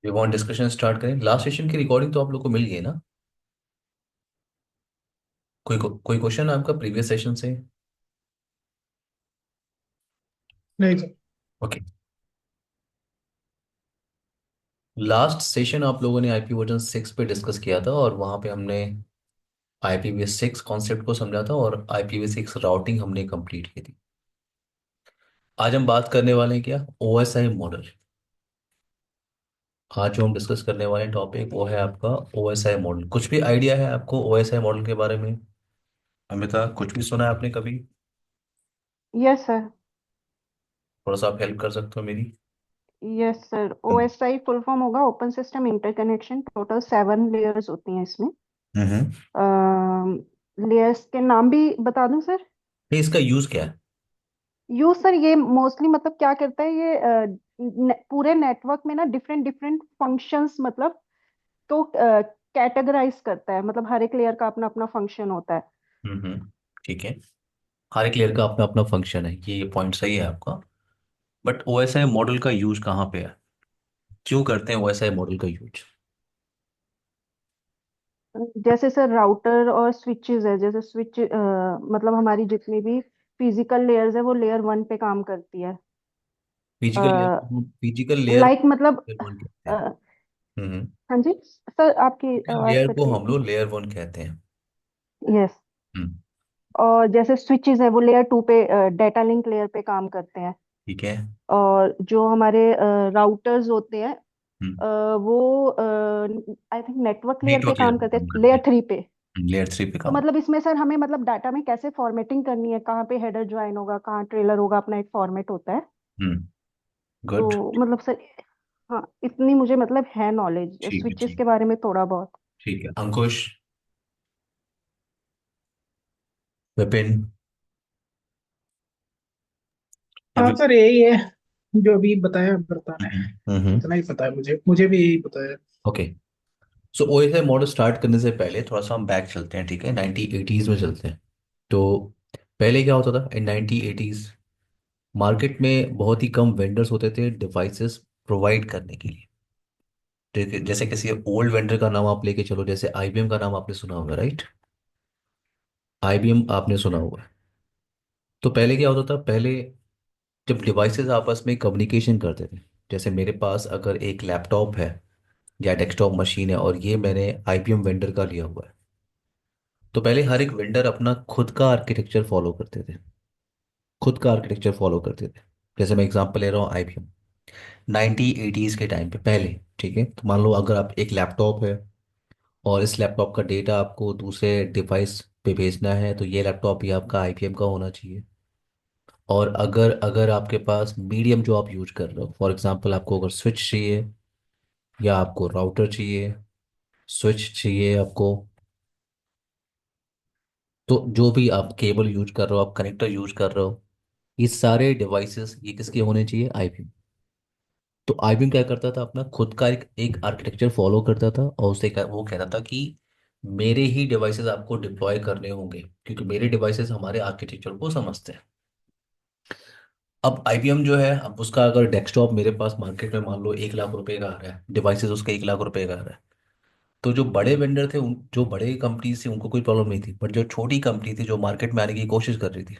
We want discussion start करें। Last session की recording तो आप लोग को मिल गई ना? कोई क्वेश्चन आपका प्रीवियस सेशन से? नहीं सर। ओके। लास्ट सेशन आप लोगों ने आईपी वर्जन 6 पे डिस्कस किया था और वहां पे हमने IPv6 कॉन्सेप्ट को समझा था और IPv6 राउटिंग हमने कंप्लीट की थी। आज हम बात करने वाले हैं क्या, OSI मॉडल। आज जो हम डिस्कस करने वाले टॉपिक वो है आपका OSI मॉडल। कुछ भी आइडिया है आपको OSI मॉडल के बारे में? अमिता, कुछ भी सुना है आपने कभी? Yes sir. थोड़ा सा आप हेल्प कर सकते हो मेरी? Yes sir, OSI full form होगा open system interconnection. Total 7 layers होती हैं इसमें। हम्म। लेयर्स के नाम भी बता दूं सर? नहीं, इसका यूज क्या है? यूज सर, ये मोस्टली मतलब क्या करता है ये पूरे नेटवर्क में ना डिफरेंट डिफरेंट फंक्शंस मतलब तो कैटेगराइज करता है। मतलब हर एक लेयर का अपना अपना फंक्शन होता है। ठीक है। हर एक लेयर का अपना अपना फंक्शन है, ये पॉइंट सही है आपका। बट OSI मॉडल का यूज कहाँ पे है? क्यों करते हैं OSI मॉडल का यूज? जैसे सर राउटर और स्विचेस है। जैसे स्विच मतलब हमारी जितनी भी फिजिकल लेयर्स है वो लेयर 1 पे काम करती है। फिजिकल लेयर लाइक मतलब वन कहते हैं। अ, हम्म। हाँ जी सर, आपकी आवाज लेयर कट को रही हम थी। लोग लेयर वन कहते हैं। यस। हम्म। और जैसे स्विचेस है वो लेयर 2 पे डेटा लिंक लेयर पे काम करते हैं। ठीक है। और जो हमारे राउटर्स होते हैं हम्म। वो आई थिंक नेटवर्क लेयर पे नेटवर्क लेयर काम पे करते काम हैं, करते लेयर 3 पे। हैं, लेयर 3 पे तो काम। मतलब इसमें सर हमें मतलब डाटा में कैसे फॉर्मेटिंग करनी है, कहाँ पे हेडर ज्वाइन होगा, कहाँ ट्रेलर होगा, अपना एक फॉर्मेट होता है। हम्म। गुड। तो मतलब सर, हाँ इतनी मुझे मतलब है नॉलेज ठीक है, स्विचेस ठीक। के बारे में थोड़ा बहुत। ठीक है, अंकुश, विपिन, हाँ अभी। सर, यही है जो अभी बताया बता रहे हैं। हम्म। इतना ही पता है मुझे भी यही पता है। ओके। सो OSI मॉडल स्टार्ट करने से पहले थोड़ा सा हम बैक चलते हैं, ठीक है? 1980s में चलते हैं। तो पहले क्या होता था इन 1980s? मार्केट में बहुत ही कम वेंडर्स होते थे डिवाइसेस प्रोवाइड करने के लिए। ठीक है, जैसे किसी ओल्ड वेंडर का नाम आप लेके चलो, जैसे IBM का नाम आपने सुना होगा, राइट? IBM आपने सुना होगा। तो पहले क्या होता था, पहले जब डिवाइसेस आपस में कम्युनिकेशन करते थे, जैसे मेरे पास अगर एक लैपटॉप है या डेस्कटॉप मशीन है और ये मैंने IBM वेंडर का लिया हुआ है, तो पहले हर एक वेंडर अपना खुद का आर्किटेक्चर फॉलो करते थे। खुद का आर्किटेक्चर फॉलो करते थे। जैसे मैं एग्जांपल ले रहा हूँ IBM 1980s के टाइम पे पहले। ठीक है, तो मान लो अगर आप एक लैपटॉप है और इस लैपटॉप का डेटा आपको दूसरे डिवाइस पे भेजना है, तो ये लैपटॉप भी आपका IBM का होना चाहिए। और अगर अगर आपके पास मीडियम जो आप यूज कर रहे हो, फॉर एग्जांपल आपको अगर स्विच चाहिए या आपको राउटर चाहिए, स्विच चाहिए आपको, तो जो भी आप केबल यूज कर रहे हो, आप कनेक्टर यूज कर रहे हो, ये सारे डिवाइसेस ये किसके होने चाहिए? IBM। तो IBM क्या करता था, अपना खुद का एक आर्किटेक्चर फॉलो करता था और वो कहता था कि मेरे ही डिवाइसेस आपको डिप्लॉय करने होंगे क्योंकि मेरे डिवाइसेस हमारे आर्किटेक्चर को समझते हैं। अब IBM जो है, अब उसका अगर डेस्कटॉप मेरे पास मार्केट में मान लो 1 लाख रुपए का आ रहा है, डिवाइसेस उसका 1 लाख रुपए का आ रहा है, तो जो बड़े वेंडर थे जो बड़े कंपनीज थी उनको कोई प्रॉब्लम नहीं थी, बट जो छोटी कंपनी थी जो मार्केट में आने की कोशिश कर रही थी,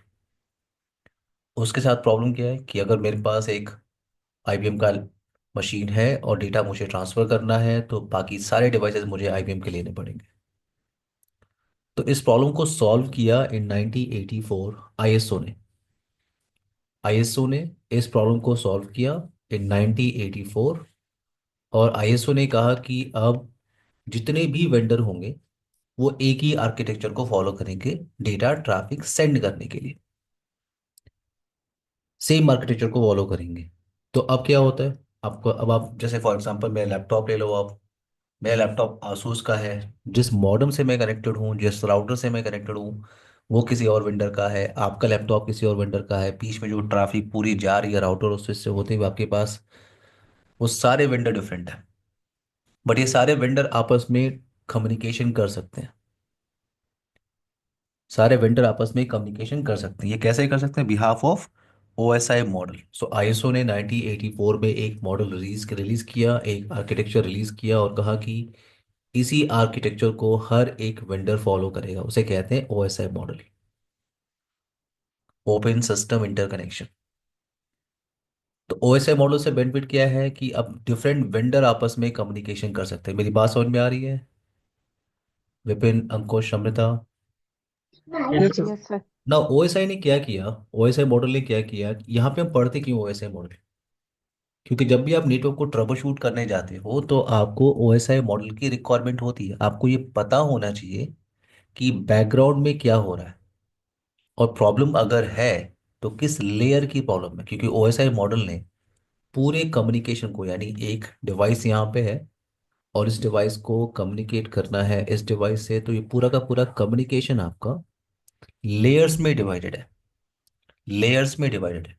उसके साथ प्रॉब्लम क्या है कि अगर मेरे पास एक IBM का मशीन है और डेटा मुझे ट्रांसफर करना है, तो बाकी सारे डिवाइसेस मुझे IBM के लेने पड़ेंगे। तो इस प्रॉब्लम को सॉल्व किया इन 1984 ISO ने। ISO ने इस प्रॉब्लम को सॉल्व किया इन 1984। और ISO ने कहा कि अब जितने भी वेंडर होंगे वो एक ही आर्किटेक्चर को फॉलो करेंगे डेटा ट्रैफिक सेंड करने के लिए, सेम आर्किटेक्चर को फॉलो करेंगे। तो अब क्या होता है आपको, अब आप जैसे फॉर एग्जांपल मेरा लैपटॉप ले लो आप। मेरा लैपटॉप आसूस का है, जिस मॉडेम से मैं कनेक्टेड हूँ, जिस राउटर से मैं कनेक्टेड हूँ, वो किसी और वेंडर का है। आपका लैपटॉप किसी और वेंडर का है। बीच में जो ट्रैफिक पूरी जा रही है राउटर और स्विच से होते हुए आपके पास, वो सारे वेंडर डिफरेंट है। बट ये सारे वेंडर आपस में कम्युनिकेशन कर सकते हैं। सारे वेंडर आपस में कम्युनिकेशन कर सकते हैं। ये कैसे कर सकते हैं? Behalf of OSI model. So ISO ने 1984 में एक मॉडल रिलीज किया, एक आर्किटेक्चर रिलीज किया और कहा कि इसी आर्किटेक्चर को हर एक वेंडर फॉलो करेगा। उसे कहते हैं OSI model, open system interconnection. तो OSI मॉडल से बेनिफिट क्या है कि अब डिफरेंट वेंडर आपस में कम्युनिकेशन कर सकते हैं। मेरी बात समझ में आ रही है? Vipin, Ankush, Amrita. Yes sir. Yes sir. ना OSI ने क्या किया, OSI मॉडल ने क्या किया, यहाँ पे हम पढ़ते क्यों OSI मॉडल? क्योंकि जब भी आप नेटवर्क को ट्रबल शूट करने जाते हो तो आपको OSI मॉडल की रिक्वायरमेंट होती है। आपको ये पता होना चाहिए कि बैकग्राउंड में क्या हो रहा है, और प्रॉब्लम अगर है तो किस लेयर की प्रॉब्लम है। क्योंकि OSI मॉडल ने पूरे कम्युनिकेशन को, यानी एक डिवाइस यहाँ पे है और इस डिवाइस को कम्युनिकेट करना है इस डिवाइस से, तो ये पूरा का पूरा कम्युनिकेशन आपका लेयर्स में डिवाइडेड है, लेयर्स में डिवाइडेड है।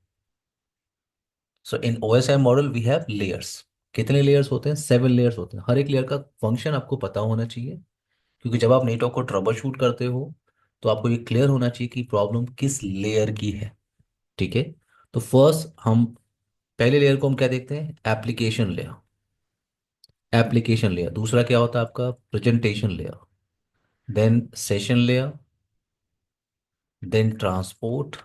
So in OSI model we have layers. कितने लेयर्स होते हैं? 7 लेयर्स होते हैं। हर एक लेयर का फंक्शन आपको पता होना चाहिए, क्योंकि जब आप नेटवर्क को ट्रबल शूट करते हो तो आपको ये क्लियर होना चाहिए कि प्रॉब्लम किस लेयर की है। ठीक है। तो फर्स्ट हम पहले लेयर को हम क्या देखते हैं? Application layer. Application layer. दूसरा क्या होता है आपका? Presentation layer. Then session layer. Then transport,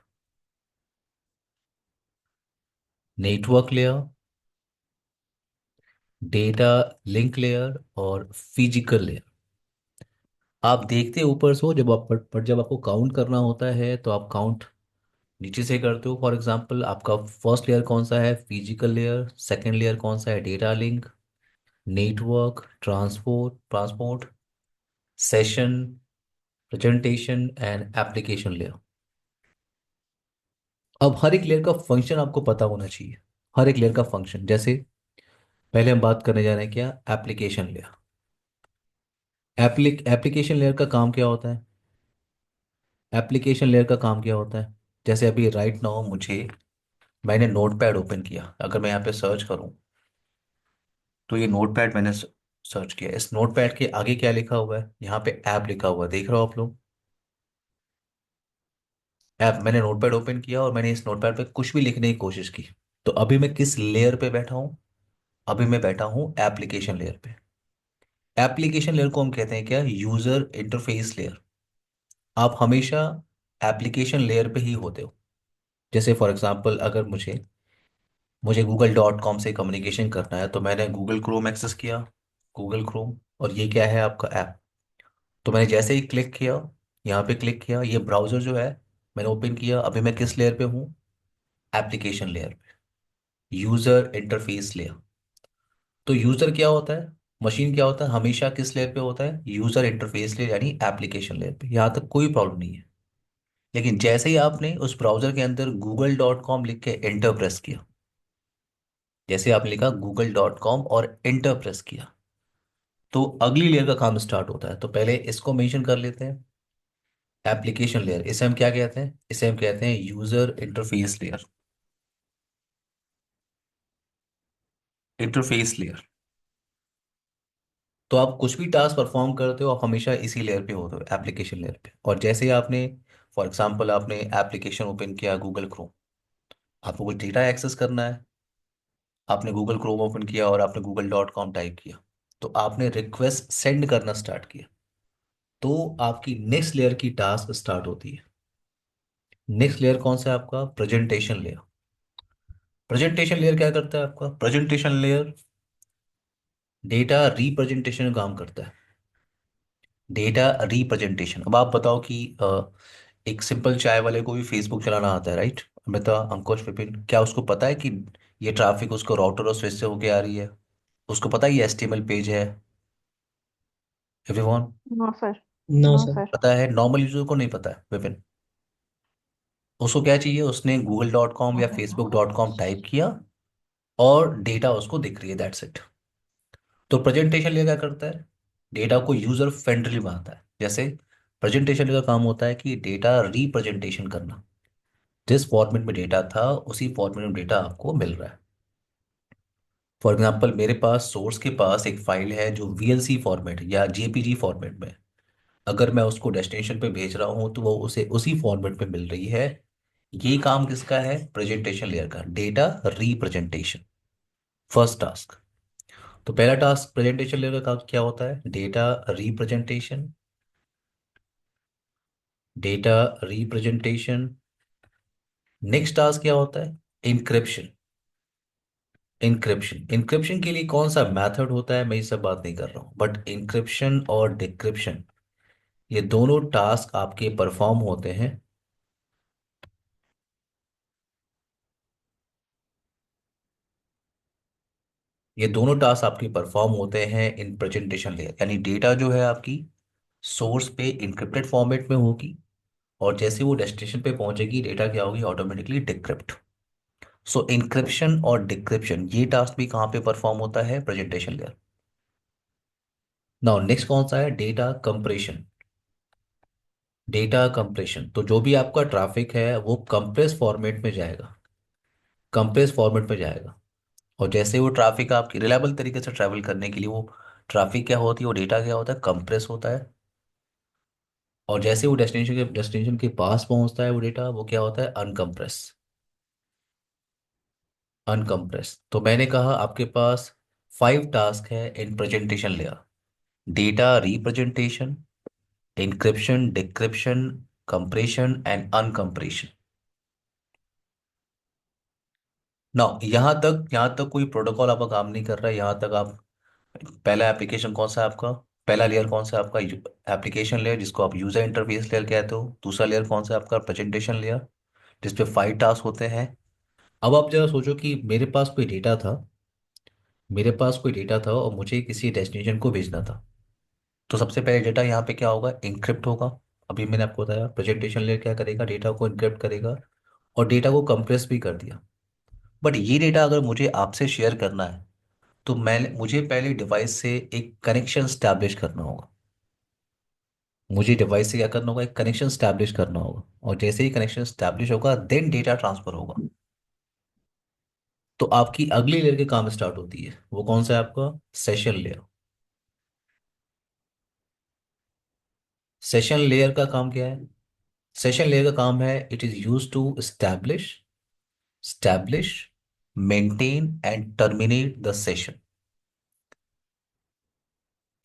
network layer, data link layer और फिजिकल लेयर। आप देखते ऊपर से हो, जब आप पर जब आपको काउंट करना होता है तो आप काउंट नीचे से करते हो। फॉर एग्जांपल, आपका फर्स्ट लेयर कौन सा है? Physical layer. सेकंड लेयर कौन सा है? Data link, network, transport, session, presentation and application layer. अब हर एक लेयर का फंक्शन आपको पता होना चाहिए। हर एक लेयर का फंक्शन, जैसे पहले हम बात करने जा रहे हैं क्या? Application layer. एप्लीकेशन लेयर का काम क्या होता है? एप्लीकेशन लेयर का काम क्या होता है? जैसे अभी राइट नाउ मैंने नोटपैड ओपन किया। अगर मैं यहाँ पे सर्च करूँ तो ये नोटपैड मैंने सर्च किया। इस नोटपैड के आगे क्या लिखा हुआ है? यहाँ पे ऐप लिखा हुआ है, देख रहे हो आप लोग? ऐप। मैंने नोटपैड ओपन किया और मैंने इस नोटपैड पे कुछ भी लिखने की कोशिश की। तो अभी मैं किस लेयर पे बैठा हूँ? अभी मैं बैठा हूँ एप्लीकेशन लेयर पे। एप्लीकेशन लेयर को हम कहते हैं क्या? User interface layer. आप हमेशा एप्लीकेशन लेयर पे ही होते हो। जैसे फॉर एग्जांपल, अगर मुझे मुझे google.com से कम्युनिकेशन करना है तो मैंने गूगल क्रोम एक्सेस किया, गूगल क्रोम, और ये क्या है? आपका ऐप। तो मैंने जैसे ही क्लिक किया, यहाँ पे क्लिक किया, ये ब्राउजर जो है मैंने ओपन किया। अभी मैं किस लेयर पे हूँ? एप्लीकेशन लेयर पे, यूजर इंटरफेस लेयर। तो यूजर क्या होता है? मशीन क्या होता है? हमेशा किस लेयर पे होता है? यूजर इंटरफेस लेयर, यानी एप्लीकेशन लेयर पे। यहाँ तक कोई प्रॉब्लम नहीं है। लेकिन जैसे ही आपने उस ब्राउजर के अंदर google.com लिख के एंटर प्रेस किया, जैसे आपने लिखा google.com और एंटर प्रेस किया, तो अगली लेयर का काम स्टार्ट होता है। तो पहले इसको मेंशन कर लेते हैं, एप्लीकेशन लेयर। इसे हम क्या कहते हैं? इसे हम कहते हैं user interface layer. Interface layer. तो आप कुछ भी टास्क परफॉर्म करते हो, आप हमेशा इसी लेयर पे होते हो, एप्लीकेशन लेयर पे। और जैसे ही आपने, फॉर एग्जांपल, आपने एप्लीकेशन ओपन किया गूगल क्रोम, आपको कुछ डेटा एक्सेस करना है, आपने गूगल क्रोम ओपन किया और आपने google.com टाइप किया, तो आपने रिक्वेस्ट सेंड करना स्टार्ट किया। तो आपकी नेक्स्ट लेयर की टास्क स्टार्ट होती है। नेक्स्ट लेयर कौन सा है आपका? Presentation layer. प्रेजेंटेशन लेयर क्या करता है आपका? प्रेजेंटेशन लेयर डेटा रिप्रेजेंटेशन काम करता है। Data representation. अब आप बताओ कि एक सिंपल चाय वाले को भी फेसबुक चलाना आता है, राइट? अमिता, अंकुश, विपिन, क्या उसको पता है कि ये ट्रैफिक उसको राउटर और स्विच से होके आ रही है? उसको पता है ये HTML पेज है? Everyone? No sir. No no sir. Sir. पता है? नॉर्मल यूजर को नहीं पता है, विपिन। उसको क्या चाहिए? उसने google.com या facebook.com टाइप किया और डेटा उसको दिख रही है, दैट्स इट। तो प्रेजेंटेशन लेयर क्या करता है? डेटा को यूजर फ्रेंडली बनाता है। जैसे प्रेजेंटेशन लेयर का काम होता है कि डेटा रिप्रेजेंटेशन करना। जिस फॉर्मेट में डेटा था उसी फॉर्मेट में डेटा आपको मिल रहा है। फॉर एग्जांपल, मेरे पास सोर्स के पास एक फाइल है जो VLC फॉर्मेट या JPG फॉर्मेट में है। अगर मैं उसको डेस्टिनेशन पे भेज रहा हूँ तो वो उसे उसी फॉर्मेट में मिल रही है, ये काम किसका है? प्रेजेंटेशन लेयर का, डेटा रिप्रेजेंटेशन, फर्स्ट टास्क। तो पहला टास्क प्रेजेंटेशन लेयर का काम क्या होता है? Data representation, data representation. Next task क्या होता है? इंक्रिप्शन। इंक्रिप्शन, इंक्रिप्शन के लिए कौन सा मेथड होता है मैं ये सब बात नहीं कर रहा हूँ, बट इंक्रिप्शन और डिक्रिप्शन ये दोनों टास्क आपके परफॉर्म होते हैं। ये दोनों टास्क आपके परफॉर्म होते हैं इन प्रेजेंटेशन लेयर, यानी डेटा जो है आपकी सोर्स पे इंक्रिप्टेड फॉर्मेट में होगी, और जैसे वो डेस्टिनेशन पे पहुंचेगी डेटा क्या होगी? Automatically decrypt. सो इंक्रिप्शन और डिक्रिप्शन ये टास्क भी कहाँ पे परफॉर्म होता है? Presentation layer. नाउ नेक्स्ट कौन सा है? Data compression. डेटा कंप्रेशन, तो जो भी आपका ट्रैफिक है वो कंप्रेस फॉर्मेट में जाएगा, कंप्रेस फॉर्मेट में जाएगा। और जैसे वो ट्रैफिक आपकी रिलायबल तरीके से ट्रैवल करने के लिए वो ट्रैफिक क्या होती है? वो डेटा क्या होता है? कंप्रेस होता है। और जैसे वो डेस्टिनेशन के पास पहुंचता है वो डेटा, वो क्या होता है? अनकंप्रेस। अनकंप्रेस। तो मैंने कहा आपके पास 5 टास्क है in presentation layer: data representation, encryption, decryption, compression and uncompression. ना यहाँ तक कोई प्रोटोकॉल आपका काम नहीं कर रहा है, यहाँ तक आप पहला एप्लीकेशन कौन सा है आपका? पहला लेयर कौन सा है आपका? एप्लीकेशन लेयर, जिसको आप यूजर इंटरफेस लेयर कहते हो। दूसरा लेयर कौन सा है आपका? प्रेजेंटेशन लेयर, जिसपे 5 टास्क होते हैं। अब आप जरा सोचो कि मेरे पास कोई डेटा था, मेरे पास कोई डेटा था और मुझे किसी डेस्टिनेशन को भेजना था। तो सबसे पहले डेटा यहाँ पे क्या होगा? इंक्रिप्ट होगा। अभी मैंने आपको बताया प्रेजेंटेशन लेयर क्या करेगा? डेटा को इंक्रिप्ट करेगा और डेटा को कंप्रेस भी कर दिया। बट ये डेटा अगर मुझे आपसे शेयर करना है तो मैं मुझे पहले डिवाइस से एक कनेक्शन स्टैब्लिश करना होगा। मुझे डिवाइस से क्या करना होगा? एक कनेक्शन स्टैब्लिश करना होगा, और जैसे ही कनेक्शन स्टैब्लिश होगा देन डेटा ट्रांसफर होगा। तो आपकी अगली लेयर के काम स्टार्ट होती है, वो कौन सा है आपका? Session layer. सेशन लेयर का काम क्या है? सेशन लेयर का काम है, it is use to establish, maintain and terminate the session.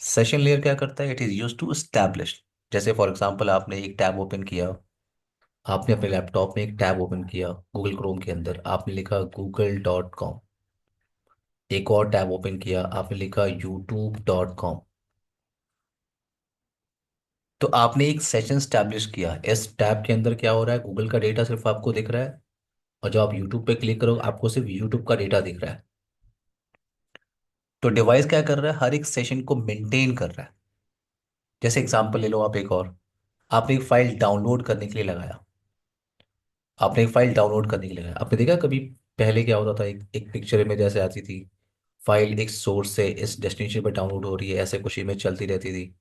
Session layer क्या करता है? It is use to establish. जैसे फॉर एग्जांपल आपने एक टैब ओपन किया, आपने अपने लैपटॉप में एक टैब ओपन किया गूगल क्रोम के अंदर, आपने लिखा google.com। एक और टैब ओपन किया, आपने लिखा youtube.com। तो आपने एक सेशन स्टैब्लिश किया, इस टैब के अंदर क्या हो रहा है? गूगल का डेटा सिर्फ आपको दिख रहा है, और जब आप यूट्यूब पे क्लिक करोगे आपको सिर्फ यूट्यूब का डेटा दिख रहा है। तो डिवाइस क्या कर रहा है? हर एक सेशन को मेंटेन कर रहा है। जैसे एग्जांपल ले लो आप एक और, आपने एक फाइल डाउनलोड करने के लिए लगाया, आपने एक फाइल डाउनलोड करने के लिए लगाया। आपने देखा कभी पहले क्या होता था? एक पिक्चर में जैसे आती थी, फाइल एक सोर्स से इस डेस्टिनेशन पर डाउनलोड हो रही है, ऐसे कुछ इमेज चलती रहती थी,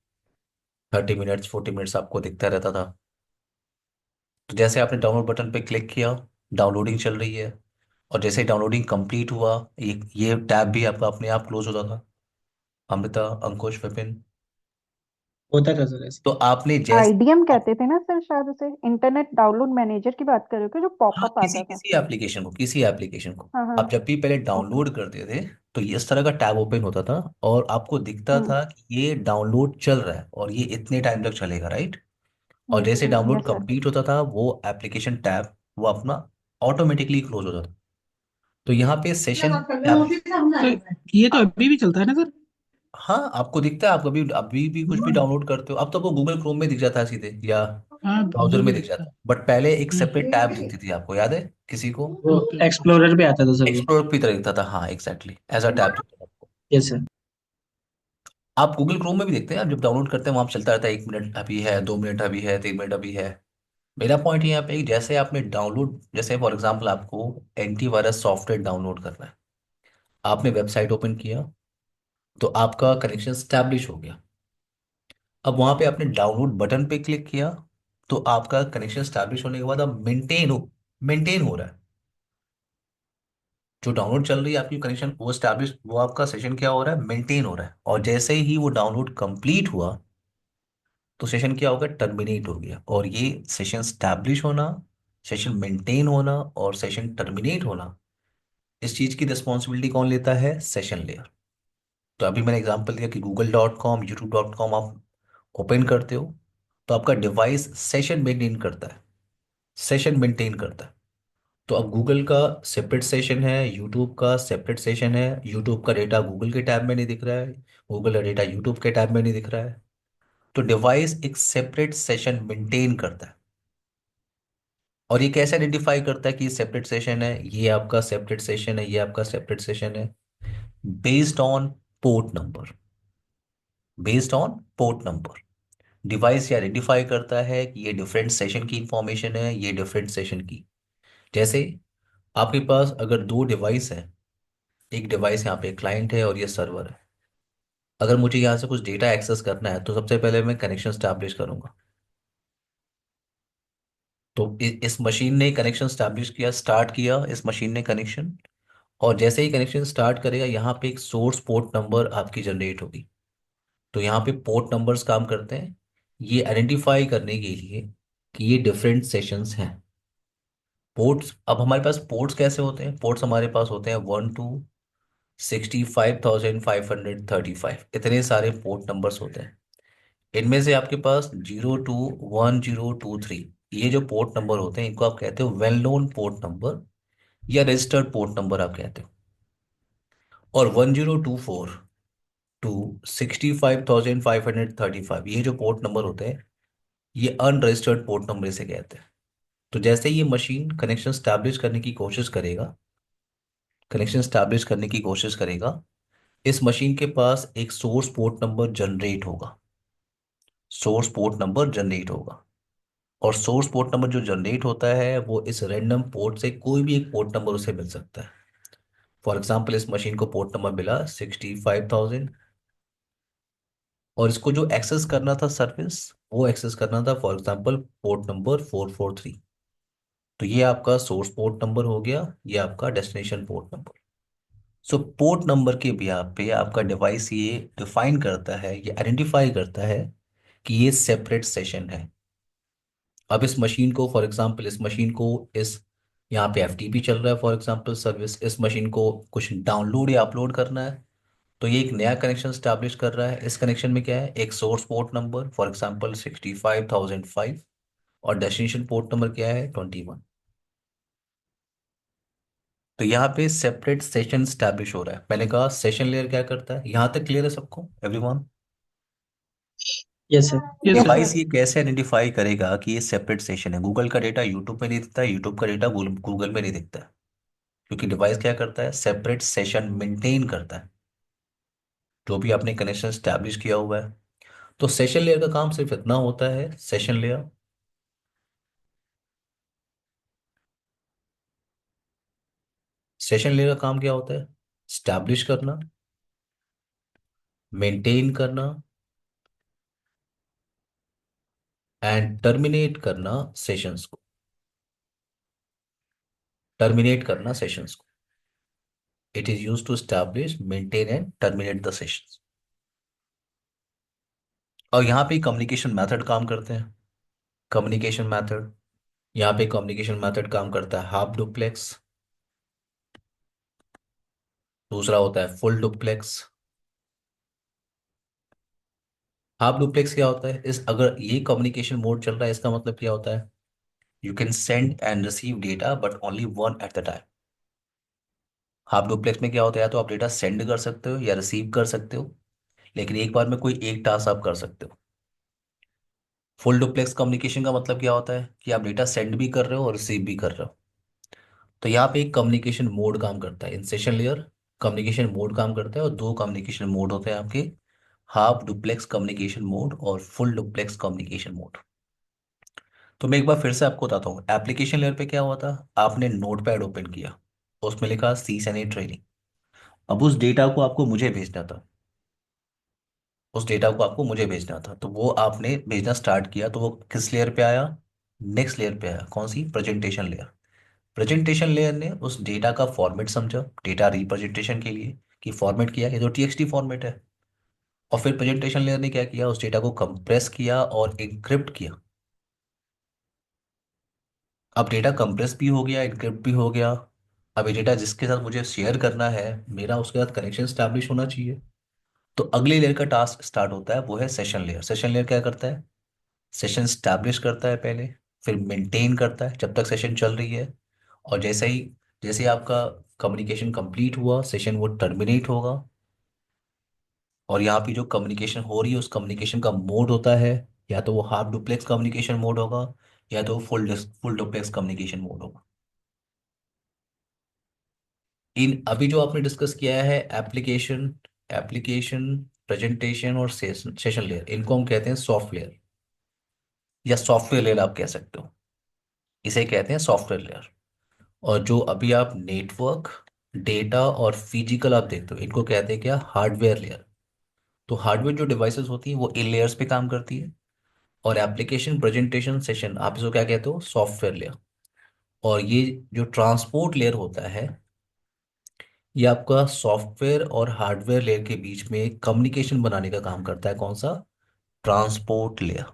30 मिनट्स 40 मिनट्स आपको दिखता रहता था। तो जैसे आपने डाउनलोड बटन पे क्लिक किया, डाउनलोडिंग चल रही है, और जैसे डाउनलोडिंग कंप्लीट हुआ ये टैब भी आपका अपने आप क्लोज होता था। अमृता, अंकुश, विपिन। होता था सर ऐसे। तो आपने जैसे आईडीएम कहते थे ना सर, शायद उसे इंटरनेट डाउनलोड मैनेजर की बात कर रहे हो क्या, जो हाँ, पॉपअप किसी आता था। किसी एप्लीकेशन को, किसी एप्लीकेशन को हाँ हाँ। आप जब भी पहले ओके। डाउनलोड करते थे तो ये इस तरह का टैब ओपन होता था, और आपको दिखता हम्म। था कि ये डाउनलोड चल रहा है और ये इतने टाइम तक चलेगा, राइट? और जैसे डाउनलोड यस सर। कंप्लीट होता था वो एप्लीकेशन टैब वो अपना ऑटोमेटिकली क्लोज होता था। तो यहाँ पे सेशन टैब, तो ये तो अभी भी चलता है ना सर? हाँ आपको दिखता है। आप कभी अभी भी कुछ भी डाउनलोड करते हो अब तो आपको गूगल क्रोम में दिख जाता है सीधे, या हाँ, ब्राउजर वो भी में दिख दिखता जाता है। है, बट पहले एक सेपरेट टैब दिखती थी, आपको याद है किसी को? वो एक्सप्लोरर पे आता था सर वो। एक्सप्लोर की तरह दिखता था, हाँ एग्जैक्टली एज अ टैब दिखता था आपको। Yes sir. आप गूगल क्रोम में भी देखते हैं, आप जब डाउनलोड करते हैं वहां पे चलता रहता है, 1 मिनट अभी है, 2 मिनट अभी है, 3 मिनट अभी है। मेरा पॉइंट यहाँ पे है कि जैसे आपने डाउनलोड, जैसे फॉर एग्जांपल आपको एंटीवायरस सॉफ्टवेयर डाउनलोड करना है, आपने वेबसाइट ओपन किया तो आपका कनेक्शन स्टैब्लिश हो गया। अब वहां पे आपने डाउनलोड बटन पे क्लिक किया तो आपका कनेक्शन स्टैब्लिश होने के बाद अब मेंटेन हो रहा है। जो डाउनलोड चल रही है आपकी कनेक्शन वो स्टैब्लिश, वो आपका सेशन क्या हो रहा है? मेंटेन हो रहा है। और जैसे ही वो डाउनलोड कंप्लीट हुआ तो सेशन क्या होगा? टर्मिनेट हो गया। और ये सेशन स्टैब्लिश होना, सेशन मेंटेन होना और सेशन टर्मिनेट होना, इस चीज की रिस्पॉन्सिबिलिटी कौन लेता है? Session layer. तो अभी मैंने एग्जांपल दिया कि google.com youtube.com आप ओपन करते हो, तो आपका डिवाइस सेशन मेंटेन करता है, सेशन मेंटेन करता है। तो अब गूगल का सेपरेट सेशन है, यूट्यूब का सेपरेट सेशन है, यूट्यूब का डेटा गूगल के टैब में नहीं दिख रहा है, गूगल का डेटा यूट्यूब के टैब में नहीं दिख रहा है। तो डिवाइस एक सेपरेट सेशन मेंटेन करता है। और ये कैसे आइडेंटिफाई करता है कि ये सेपरेट सेशन है, ये आपका सेपरेट सेशन है, ये आपका सेपरेट सेशन है? Based on port number, based on port number device ये आइडेंटिफाई करता है कि ये डिफरेंट सेशन की इंफॉर्मेशन है, ये डिफरेंट सेशन की। जैसे आपके पास अगर दो डिवाइस है, एक डिवाइस यहाँ पे क्लाइंट है और ये सर्वर है। अगर मुझे यहाँ से कुछ डेटा एक्सेस करना है तो सबसे पहले मैं कनेक्शन स्टैब्लिश करूंगा। तो इस मशीन ने कनेक्शन स्टैब्लिश किया, स्टार्ट किया इस मशीन ने कनेक्शन। और जैसे ही कनेक्शन स्टार्ट करेगा, यहाँ पे एक सोर्स पोर्ट नंबर आपकी जनरेट होगी। तो यहाँ पे पोर्ट नंबर्स काम करते हैं ये आइडेंटिफाई करने के लिए कि ये डिफरेंट सेशंस हैं। पोर्ट्स, अब हमारे पास पोर्ट्स कैसे होते हैं? पोर्ट्स हमारे पास होते हैं 1 to 65,535, इतने सारे पोर्ट नंबर्स होते हैं। इनमें से आपके पास 0 to 1023, ये जो पोर्ट नंबर होते हैं इनको आप कहते हो वेल नोन पोर्ट नंबर या रजिस्टर्ड पोर्ट नंबर आप कहते हो। और 1024 to 65,535, ये जो पोर्ट नंबर होते हैं ये अनरजिस्टर्ड पोर्ट नंबर से कहते हैं। तो जैसे ही ये मशीन कनेक्शन स्टैब्लिश करने की कोशिश करेगा, कनेक्शन स्टैब्लिश करने की कोशिश करेगा, इस मशीन के पास एक सोर्स पोर्ट नंबर जनरेट होगा, सोर्स पोर्ट नंबर जनरेट होगा। और सोर्स पोर्ट नंबर जो जनरेट होता है वो इस रैंडम पोर्ट से कोई भी एक पोर्ट नंबर उसे मिल सकता है। फॉर एग्जाम्पल इस मशीन को पोर्ट नंबर मिला 65,000, और इसको जो एक्सेस करना था सर्विस, वो एक्सेस करना था फॉर एग्जाम्पल पोर्ट नंबर 443। तो ये आपका सोर्स पोर्ट नंबर हो गया, ये आपका डेस्टिनेशन पोर्ट नंबर। सो पोर्ट नंबर के बिहार पे आपका डिवाइस ये डिफाइन करता है, ये आइडेंटिफाई करता है कि ये सेपरेट सेशन है। अब इस मशीन को फॉर एग्जांपल इस मशीन को इस यहाँ पे एफटीपी चल रहा है फॉर एग्जांपल सर्विस, इस मशीन को कुछ डाउनलोड या अपलोड करना है। तो ये एक नया कनेक्शन स्टैब्लिश कर रहा है। इस कनेक्शन में क्या है? एक source port number for example 65,005, और डेस्टिनेशन पोर्ट नंबर क्या है? 21। तो यहाँ पे सेपरेट सेशन स्टैब्लिश हो रहा है। मैंने कहा सेशन लेयर क्या करता है। यहाँ तक क्लियर है सबको, everyone? Yes sir. Yes yes sir. Device sir. ये कैसे आइडेंटिफाई करेगा कि ये सेपरेट सेशन है? गूगल का डेटा यूट्यूब में नहीं दिखता है, यूट्यूब का डेटा गूगल में नहीं दिखता है, क्योंकि डिवाइस क्या करता है? सेपरेट सेशन मेंटेन करता है, जो भी आपने कनेक्शन स्टैब्लिश किया हुआ है। तो सेशन लेयर का काम सिर्फ इतना होता है। सेशन लेयर, सेशन लेयर का काम क्या होता है? स्टैब्लिश करना, मेंटेन करना एंड टर्मिनेट करना सेशंस को, टर्मिनेट करना सेशंस को। It is use to establish, maintain and terminate the sessions. और यहाँ पे कम्युनिकेशन मेथड काम करते हैं। कम्युनिकेशन मेथड, यहाँ पे कम्युनिकेशन मेथड काम करता है हाफ डुप्लेक्स, दूसरा होता है फुल डुप्लेक्स। हाफ डुप्लेक्स क्या होता है? इस अगर ये कम्युनिकेशन मोड चल रहा है, इसका मतलब क्या होता है? You can send and receive data but only one at the time. Half duplex में क्या होता है? या तो आप डेटा सेंड कर सकते हो या रिसीव कर सकते हो, लेकिन एक बार में कोई एक टास्क आप कर सकते हो। फुल डुप्लेक्स कम्युनिकेशन का मतलब क्या होता है कि आप डेटा सेंड भी कर रहे हो और रिसीव भी कर रहे हो। तो यहाँ पे एक कम्युनिकेशन मोड काम करता है, in session layer communication mode काम करता है, और दो कम्युनिकेशन मोड होते हैं आपके, हाफ डुप्लेक्स कम्युनिकेशन मोड और फुल डुप्लेक्स कम्युनिकेशन मोड। तो मैं एक बार फिर से आपको बताता हूँ। एप्लीकेशन लेयर पे क्या हुआ था? आपने नोटपैड ओपन किया, उसमें लिखा CSNA ट्रेनिंग। अब उस डेटा को आपको मुझे भेजना था, उस डेटा को आपको मुझे भेजना था, तो वो आपने भेजना स्टार्ट किया, तो वो किस लेयर पे आया? नेक्स्ट लेयर पे आया। कौन सी? Presentation layer. प्रेजेंटेशन लेयर ने उस डेटा का फॉर्मेट समझा, डेटा रिप्रेजेंटेशन के लिए, कि फॉर्मेट किया, ये तो TXT फॉर्मेट है। और फिर प्रेजेंटेशन लेयर ने क्या किया? उस डेटा को कंप्रेस किया और एन्क्रिप्ट किया। अब डेटा कंप्रेस भी हो गया, एनक्रिप्ट भी हो गया। अब ये डेटा जिसके साथ मुझे शेयर करना है, मेरा उसके साथ कनेक्शन स्टैब्लिश होना चाहिए। तो अगली लेयर का टास्क स्टार्ट होता है, वो है सेशन लेयर। सेशन लेयर क्या करता है? सेशन स्टैब्लिश करता है पहले, फिर मेंटेन करता है जब तक सेशन चल रही है। और जैसे ही आपका कम्युनिकेशन कंप्लीट हुआ, सेशन वो टर्मिनेट होगा। और यहाँ पे जो कम्युनिकेशन हो रही है, उस कम्युनिकेशन का मोड होता है, या तो वो हाफ डुप्लेक्स कम्युनिकेशन मोड होगा, या तो फुल डुप्लेक्स कम्युनिकेशन मोड होगा। इन अभी जो आपने डिस्कस किया है, एप्लीकेशन एप्लीकेशन प्रेजेंटेशन और सेशन सेशन लेयर, इनको हम कहते हैं सॉफ्टवेयर, या सॉफ्टवेयर लेयर आप कह सकते हो। इसे कहते हैं सॉफ्टवेयर लेयर। और जो अभी आप नेटवर्क, डेटा और फिजिकल आप देखते हो, इनको कहते हैं क्या? Hardware layer. तो हार्डवेयर जो डिवाइसेस होती हैं वो इन लेयर्स पे काम करती है। और एप्लीकेशन प्रेजेंटेशन सेशन आप इसको क्या कहते हो? Software layer. और ये जो ट्रांसपोर्ट लेयर होता है, ये आपका सॉफ्टवेयर और हार्डवेयर लेयर के बीच में कम्युनिकेशन बनाने का काम करता है। कौन सा? Transport layer.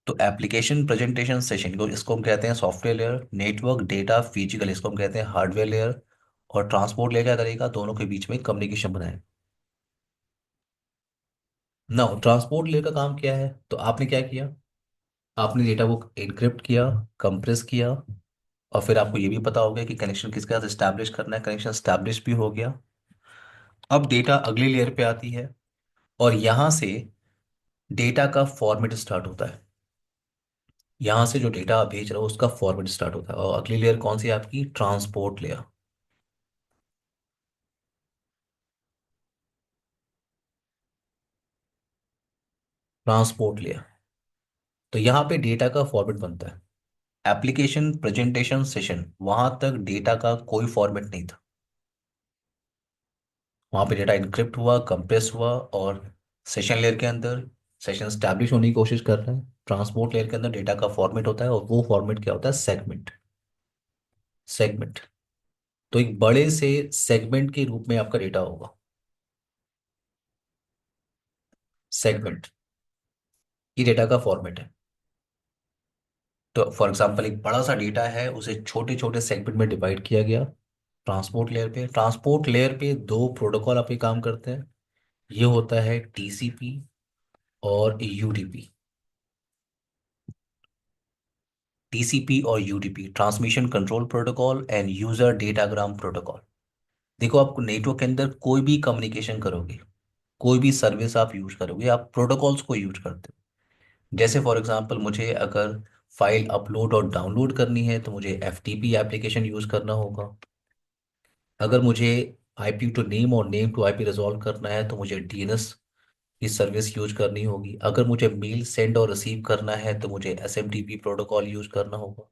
तो एप्लीकेशन प्रेजेंटेशन सेशन को, इसको हम कहते हैं software layer. Network, data, physical, इसको हम कहते हैं हार्डवेयर लेयर। और ट्रांसपोर्ट लेयर क्या करेगा? दोनों के बीच में कम्युनिकेशन बनाए। ना, ट्रांसपोर्ट लेयर का काम क्या है? तो आपने क्या किया? आपने डेटा को एनक्रिप्ट किया, कंप्रेस किया, और फिर आपको ये भी पता हो गया कि कनेक्शन किसके साथ स्टैब्लिश करना है। कनेक्शन स्टैब्लिश भी हो गया। अब डेटा अगली लेयर पे आती है, और यहां से डेटा का फॉर्मेट स्टार्ट होता है। यहां से जो डेटा आप भेज रहे हो उसका फॉर्मेट स्टार्ट होता है। और अगली लेयर कौन सी है आपकी? Transport layer. Transport layer. तो यहाँ पे डेटा का फॉर्मेट बनता है। एप्लीकेशन प्रेजेंटेशन सेशन, वहां तक डेटा का कोई फॉर्मेट नहीं था। वहां पे डेटा इनक्रिप्ट हुआ, कंप्रेस हुआ, और सेशन लेयर के अंदर सेशन स्टैब्लिश होने की कोशिश कर रहे हैं। ट्रांसपोर्ट लेयर के अंदर डेटा का फॉर्मेट होता है, और वो फॉर्मेट क्या होता है? सेगमेंट। सेगमेंट। तो एक बड़े से सेगमेंट के रूप में आपका डेटा होगा। सेगमेंट, ये डेटा का फॉर्मेट है। तो फॉर एग्जांपल, एक बड़ा सा डेटा है, उसे छोटे छोटे सेगमेंट में डिवाइड किया गया। ट्रांसपोर्ट लेयर पे दो प्रोटोकॉल आपके काम करते हैं। ये होता है टीसीपी और यूडीपी। टीसीपी और UDP, transmission control protocol and user datagram protocol. देखो, आप नेटवर्क के अंदर कोई भी कम्युनिकेशन करोगे, कोई भी सर्विस आप यूज करोगे, आप प्रोटोकॉल्स को यूज करते हो। जैसे फॉर एग्जांपल, मुझे अगर फाइल अपलोड और डाउनलोड करनी है तो मुझे एफटीपी एप्लीकेशन यूज करना होगा। अगर मुझे आईपी टू नेम और नेम टू आईपी रिजॉल्व करना है तो मुझे डीएनएस की सर्विस यूज करनी होगी। अगर मुझे मेल सेंड और रिसीव करना है तो मुझे एसएमटीपी प्रोटोकॉल यूज करना होगा।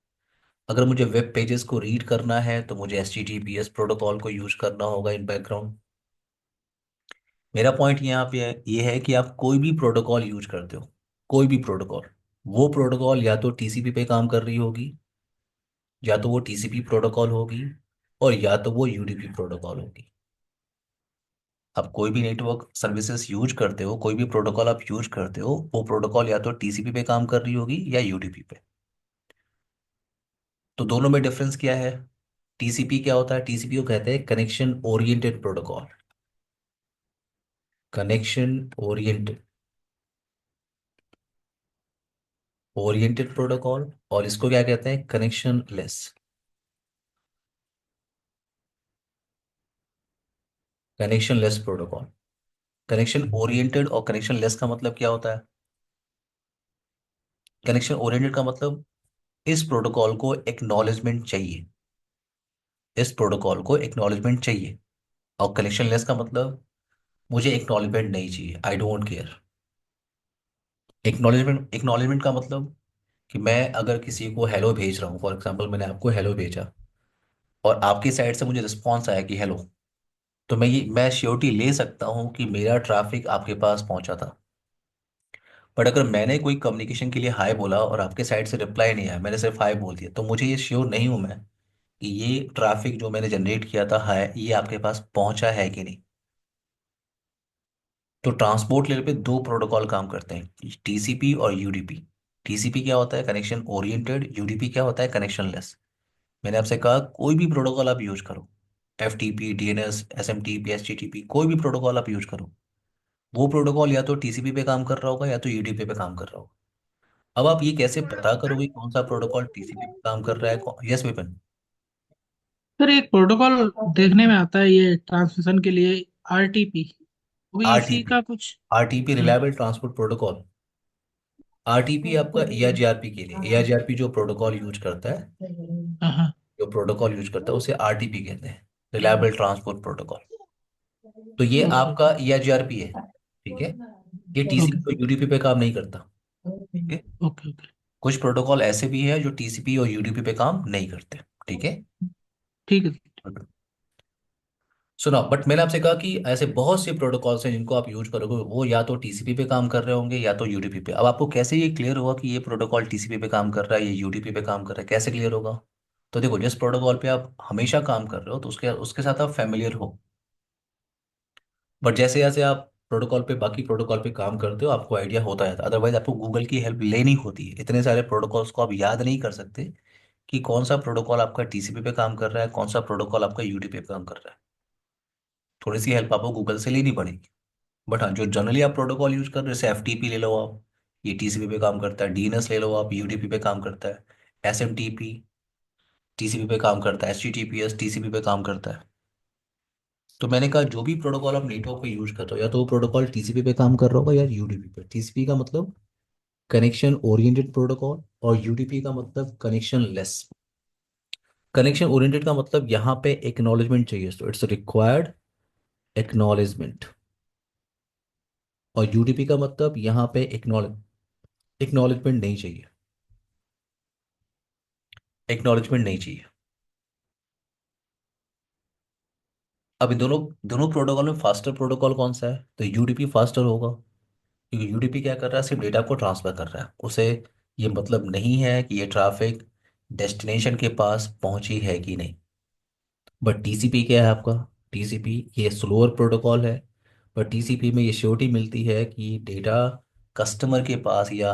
अगर मुझे वेब पेजेस को रीड करना है तो मुझे एचटीटीपीएस प्रोटोकॉल को यूज करना होगा इन बैकग्राउंड। मेरा पॉइंट यहाँ पे ये है कि आप कोई भी प्रोटोकॉल यूज करते हो, कोई भी प्रोटोकॉल, वो प्रोटोकॉल या तो टीसीपी पे काम कर रही होगी, या तो वो टीसीपी प्रोटोकॉल होगी, और या तो वो यूडीपी प्रोटोकॉल होगी। आप कोई भी नेटवर्क सर्विसेज यूज करते हो, कोई भी प्रोटोकॉल आप यूज करते हो, वो प्रोटोकॉल या तो टीसीपी पे काम कर रही होगी या यूडीपी पे। तो दोनों में डिफरेंस क्या है? टीसीपी क्या होता है? टीसीपी को कहते हैं connection oriented protocol. Connection oriented oriented protocol. और इसको क्या कहते हैं? Connection less. Connection less protocol. Connection oriented और कनेक्शन लेस का मतलब क्या होता है? कनेक्शन ओरिएंटेड का मतलब, इस प्रोटोकॉल को एक्नॉलेजमेंट चाहिए, इस प्रोटोकॉल को एक्नॉलेजमेंट चाहिए। और कनेक्शन लेस का मतलब, मुझे एक्नॉलेजमेंट नहीं चाहिए, आई डोंट केयर। एक्नॉलेजमेंट का मतलब कि मैं अगर किसी को हेलो भेज रहा हूँ, फॉर एग्जांपल मैंने आपको हेलो भेजा, और आपकी साइड से मुझे रिस्पॉन्स आया कि हेलो, तो मैं श्योरिटी ले सकता हूँ कि मेरा ट्रैफिक आपके पास पहुंचा था। बट अगर मैंने कोई कम्युनिकेशन के लिए हाय बोला और आपके साइड से रिप्लाई नहीं आया, मैंने सिर्फ हाय बोल दिया, तो मुझे ये श्योर नहीं हूं मैं कि ये ट्रैफिक जो मैंने जनरेट किया था हाय, ये आपके पास पहुंचा है कि नहीं। तो ट्रांसपोर्ट लेयर पे दो प्रोटोकॉल काम करते हैं, टीसीपी और यूडीपी। टीसीपी क्या होता है, कनेक्शन ओरिएंटेड। यूडीपी क्या होता है, कनेक्शन लेस। मैंने आपसे कहा कोई भी प्रोटोकॉल आप यूज करो, एफटीपी, डीएनएस, एसएमटीपी, एचटीटीपी, कोई भी प्रोटोकॉल आप यूज करो, वो प्रोटोकॉल या तो टीसीपी पे काम कर रहा होगा या तो यूडीपी पे काम कर रहा होगा। अब आप ये कैसे पता करोगे कौन सा प्रोटोकॉल टीसीपी पे काम कर रहा है? यस विपिन। सर एक प्रोटोकॉल देखने में आता है ये ट्रांसमिशन के लिए, आरटीपी, वो भी इसी आरटीपी, का कुछ। आरटीपी हाँ रिलायबल ट्रांसपोर्ट प्रोटोकॉल। आरटीपी आपका एआरजीआरपी के लिए, एआरजीआरपी जो प्रोटोकॉल यूज करता है, हाँ हाँ। जो प्रोटोकॉल यूज करता है उसे आरटीपी कहते हैं, रिलायबल ट्रांसपोर्ट प्रोटोकॉल। तो ये ओके आपका ईआरजीआरपी है, ठीक है। ये ओके टीसीपी और यूडीपी पे काम नहीं करता, ठीक है। Okay okay. कुछ प्रोटोकॉल ऐसे भी है जो टीसीपी और यूडीपी पे काम नहीं करते, ठीक है। ठीक है। सुनो, बट मैंने आपसे कहा कि ऐसे बहुत से प्रोटोकॉल्स हैं जिनको आप यूज करोगे, वो या तो टीसीपी पे काम कर रहे होंगे या तो यूडीपी पे। अब आपको कैसे ये क्लियर होगा कि ये प्रोटोकॉल टीसीपी पे काम कर रहा है, ये यूडीपी पे काम कर रहा है, कैसे क्लियर होगा? तो देखो, जिस प्रोटोकॉल पे आप हमेशा काम कर रहे हो तो उसके उसके साथ आप फेमिलियर हो। बट जैसे जैसे आप प्रोटोकॉल पे, बाकी प्रोटोकॉल पे काम करते हो, आपको आइडिया होता है। अदरवाइज आपको गूगल की हेल्प लेनी होती है। इतने सारे प्रोटोकॉल्स को आप याद नहीं कर सकते कि कौन सा प्रोटोकॉल आपका टीसीपी पे काम कर रहा है, कौन सा प्रोटोकॉल आपका यूडीपी पे काम कर रहा है। थोड़ी सी हेल्प आपको गूगल से लेनी पड़ेगी। बट हाँ, जो जनरली आप प्रोटोकॉल यूज कर रहे हो, जैसे एफटीपी ले लो आप, ये टीसीपी पे काम करता है। डीएनएस ले लो आप, यूडीपी पे काम करता है। एसएमटीपी टीसीपी पे काम करता है। एचटीटीपीएस टीसीपी पे काम करता है। तो मैंने कहा जो भी प्रोटोकॉल आप नेटवर्क पे यूज कर रहे हो, या तो वो प्रोटोकॉल टीसीपी पे काम कर रहा होगा या यूडीपी पे। टीसीपी का मतलब कनेक्शन ओरिएंटेड प्रोटोकॉल, और यूडीपी का मतलब कनेक्शन लेस। कनेक्शन ओरिएंटेड का मतलब यहाँ पे एक्नॉलेजमेंट चाहिए, तो इट्स रिक्वायर्ड एक्नॉलेजमेंट। और यूडीपी का मतलब यहाँ पे एक्नॉलेजमेंट नहीं चाहिए, एक्नॉलेजमेंट नहीं चाहिए। अब इन दोनों दोनों प्रोटोकॉल में फास्टर प्रोटोकॉल कौन सा है? तो यूडीपी फास्टर होगा, क्योंकि यूडीपी क्या कर रहा है, सिर्फ डेटा को ट्रांसफर कर रहा है। उसे ये मतलब नहीं है कि ये ट्रैफिक डेस्टिनेशन के पास पहुंची है कि नहीं। बट टीसीपी क्या है आपका? टीसीपी ये स्लोअर प्रोटोकॉल है, पर टीसीपी में ये श्योरिटी मिलती है कि डेटा कस्टमर के पास या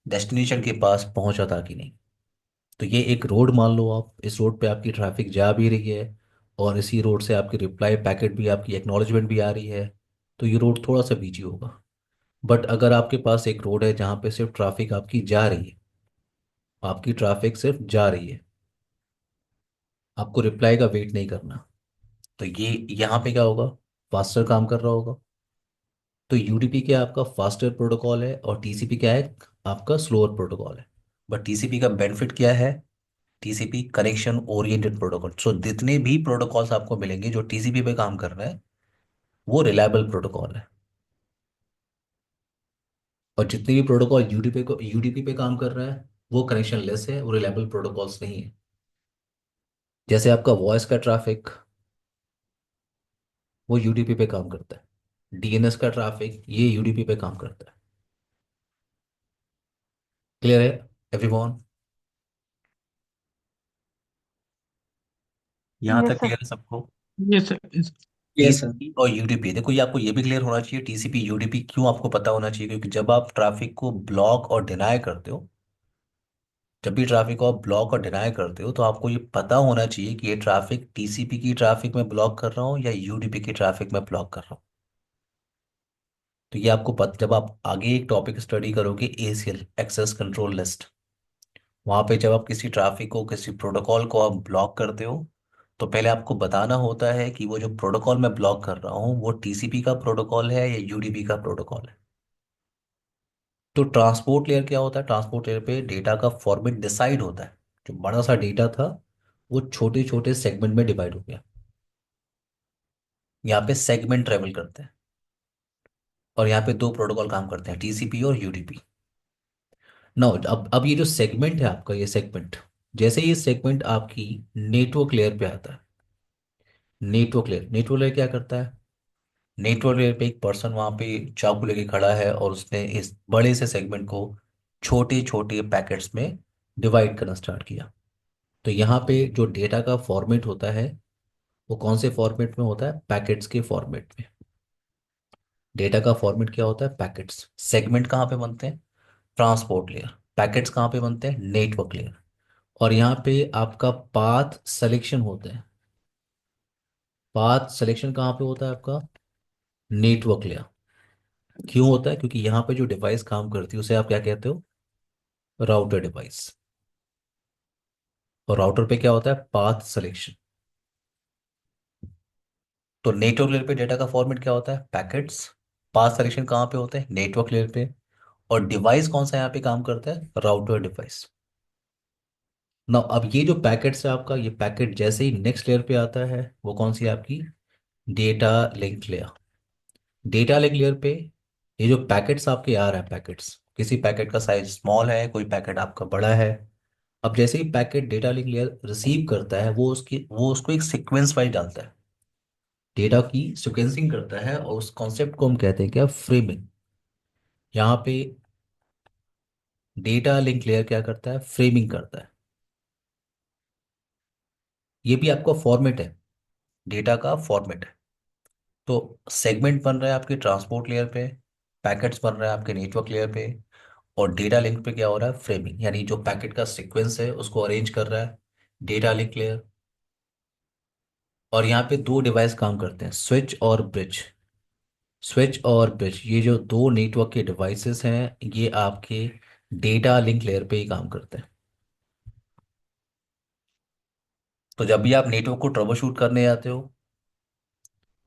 डेस्टिनेशन के पास पहुंचा था कि नहीं। तो ये एक रोड मान लो आप, इस रोड पे आपकी ट्रैफिक जा भी रही है, और इसी रोड से आपकी रिप्लाई पैकेट भी, आपकी एक्नॉलेजमेंट भी आ रही है। तो ये रोड थोड़ा सा बिजी होगा। बट अगर आपके पास एक रोड है जहाँ पे सिर्फ ट्रैफिक आपकी जा रही है, आपकी ट्रैफिक सिर्फ जा रही है, आपको रिप्लाई का वेट नहीं करना, तो ये यहाँ पे क्या होगा, फास्टर काम कर रहा होगा। तो यूडीपी क्या है, आपका फास्टर प्रोटोकॉल है, और टीसीपी क्या है, आपका स्लोअर प्रोटोकॉल है। बट टीसीपी का बेनिफिट क्या है? TCP connection oriented protocol. So जितने भी प्रोटोकॉल्स आपको मिलेंगे जो टीसीपी पे काम कर रहे हैं, वो रिलायबल प्रोटोकॉल है। और जितने भी प्रोटोकॉल यूडीपी पे काम कर रहा है, वो कनेक्शन लेस है, वो रिलायबल प्रोटोकॉल्स नहीं है। जैसे आपका वॉइस का ट्रैफिक, वो यूडीपी पे काम करता है। डीएनएस का ट्रैफिक, ये यूडीपी पे काम करता है। क्लियर है एवरीवन? यहाँ यस तक सर। क्लियर है सबको? ये सर यस सर। टीसीपी और यूडीपी, देखो ये आपको ये भी क्लियर होना चाहिए, टीसीपी यूडीपी क्यों आपको पता होना चाहिए, क्योंकि जब आप ट्रैफिक को ब्लॉक और डिनाई करते हो, जब भी ट्रैफिक को आप ब्लॉक और डिनाई करते हो, तो आपको ये पता होना चाहिए कि ये ट्रैफिक टीसीपी की ट्रैफिक में ब्लॉक कर रहा हूँ या यूडीपी की ट्रैफिक में ब्लॉक कर रहा हूँ। तो ये आपको जब आप आगे एक टॉपिक स्टडी करोगे, एसीएल, एक्सेस कंट्रोल लिस्ट, वहां पे जब आप किसी ट्रैफिक को, किसी प्रोटोकॉल को आप ब्लॉक करते हो, तो पहले आपको बताना होता है कि वो जो प्रोटोकॉल मैं ब्लॉक कर रहा हूँ वो टीसीपी का प्रोटोकॉल है या यूडीपी का प्रोटोकॉल है। तो ट्रांसपोर्ट लेयर क्या होता है? ट्रांसपोर्ट लेयर पे डेटा का फॉर्मेट डिसाइड होता है। जो बड़ा सा डेटा था, वो छोटे छोटे सेगमेंट में डिवाइड हो गया। यहाँ पे सेगमेंट ट्रेवल करते हैं, और यहाँ पे दो प्रोटोकॉल काम करते हैं, टीसीपी और यूडीपी। ना, अब ये जो सेगमेंट है आपका, ये सेगमेंट, जैसे ये सेगमेंट आपकी नेटवर्क लेयर पे आता है, नेटवर्क लेयर क्या करता है? नेटवर्क लेयर पे एक पर्सन वहां पे चाकू लेके खड़ा है, और उसने इस बड़े से सेगमेंट को छोटे छोटे पैकेट्स में डिवाइड करना स्टार्ट किया। तो यहाँ पे जो डेटा का फॉर्मेट होता है, वो कौन से फॉर्मेट में होता है? पैकेट्स के फॉर्मेट में। डेटा का फॉर्मेट क्या होता है? पैकेट्स। सेगमेंट कहाँ पे बनते हैं? Transport layer. पैकेट्स कहाँ पे बनते हैं? Network layer. और यहाँ पे आपका पाथ सिलेक्शन होता है। पाथ सिलेक्शन कहाँ पे होता है आपका? Network layer. क्यों होता है? क्योंकि यहाँ पे जो डिवाइस काम करती है उसे आप क्या कहते हो? Router device. और राउटर पे क्या होता है? Path selection. तो नेटवर्क लेयर पे डेटा का फॉर्मेट क्या होता है? पैकेट्स। पाथ सिलेक्शन कहाँ पे होते हैं? नेटवर्क लेयर पे। और डिवाइस कौन सा यहाँ पे काम करता है? Router device. ना अब ये जो पैकेट्स है आपका, ये पैकेट जैसे ही नेक्स्ट लेयर पे आता है, वो कौन सी है आपकी? Data link layer. Data link layer पे ये जो पैकेट्स आपके आ रहा है, पैकेट्स, किसी पैकेट का साइज स्मॉल है, कोई पैकेट आपका बड़ा है। अब जैसे ही packet data link layer receive करता है, वो उसको एक सीक्वेंस वाइज डालता है। डेटा की सीक्वेंसिंग करता है, और उस कॉन्सेप्ट को हम कहते हैं क्या? फ्रेमिंग। यहाँ पे डेटा लिंक लेयर क्या करता है? फ्रेमिंग करता है। ये भी आपका फॉर्मेट है, डेटा का फॉर्मेट है। तो सेगमेंट बन रहा है आपके ट्रांसपोर्ट लेयर पे, पैकेट्स बन रहा है आपके नेटवर्क लेयर पे, और डेटा लिंक पे क्या हो रहा है? फ्रेमिंग, यानी जो पैकेट का सीक्वेंस है उसको अरेंज कर रहा है डेटा लिंक लेयर। और यहाँ पे दो डिवाइस काम करते हैं, स्विच और ब्रिज। स्विच और ब्रिज, ये जो दो नेटवर्क के डिवाइसेस हैं, ये आपके डेटा लिंक लेयर पे ही काम करते हैं। तो जब भी आप नेटवर्क को ट्रबल शूट करने जाते हो,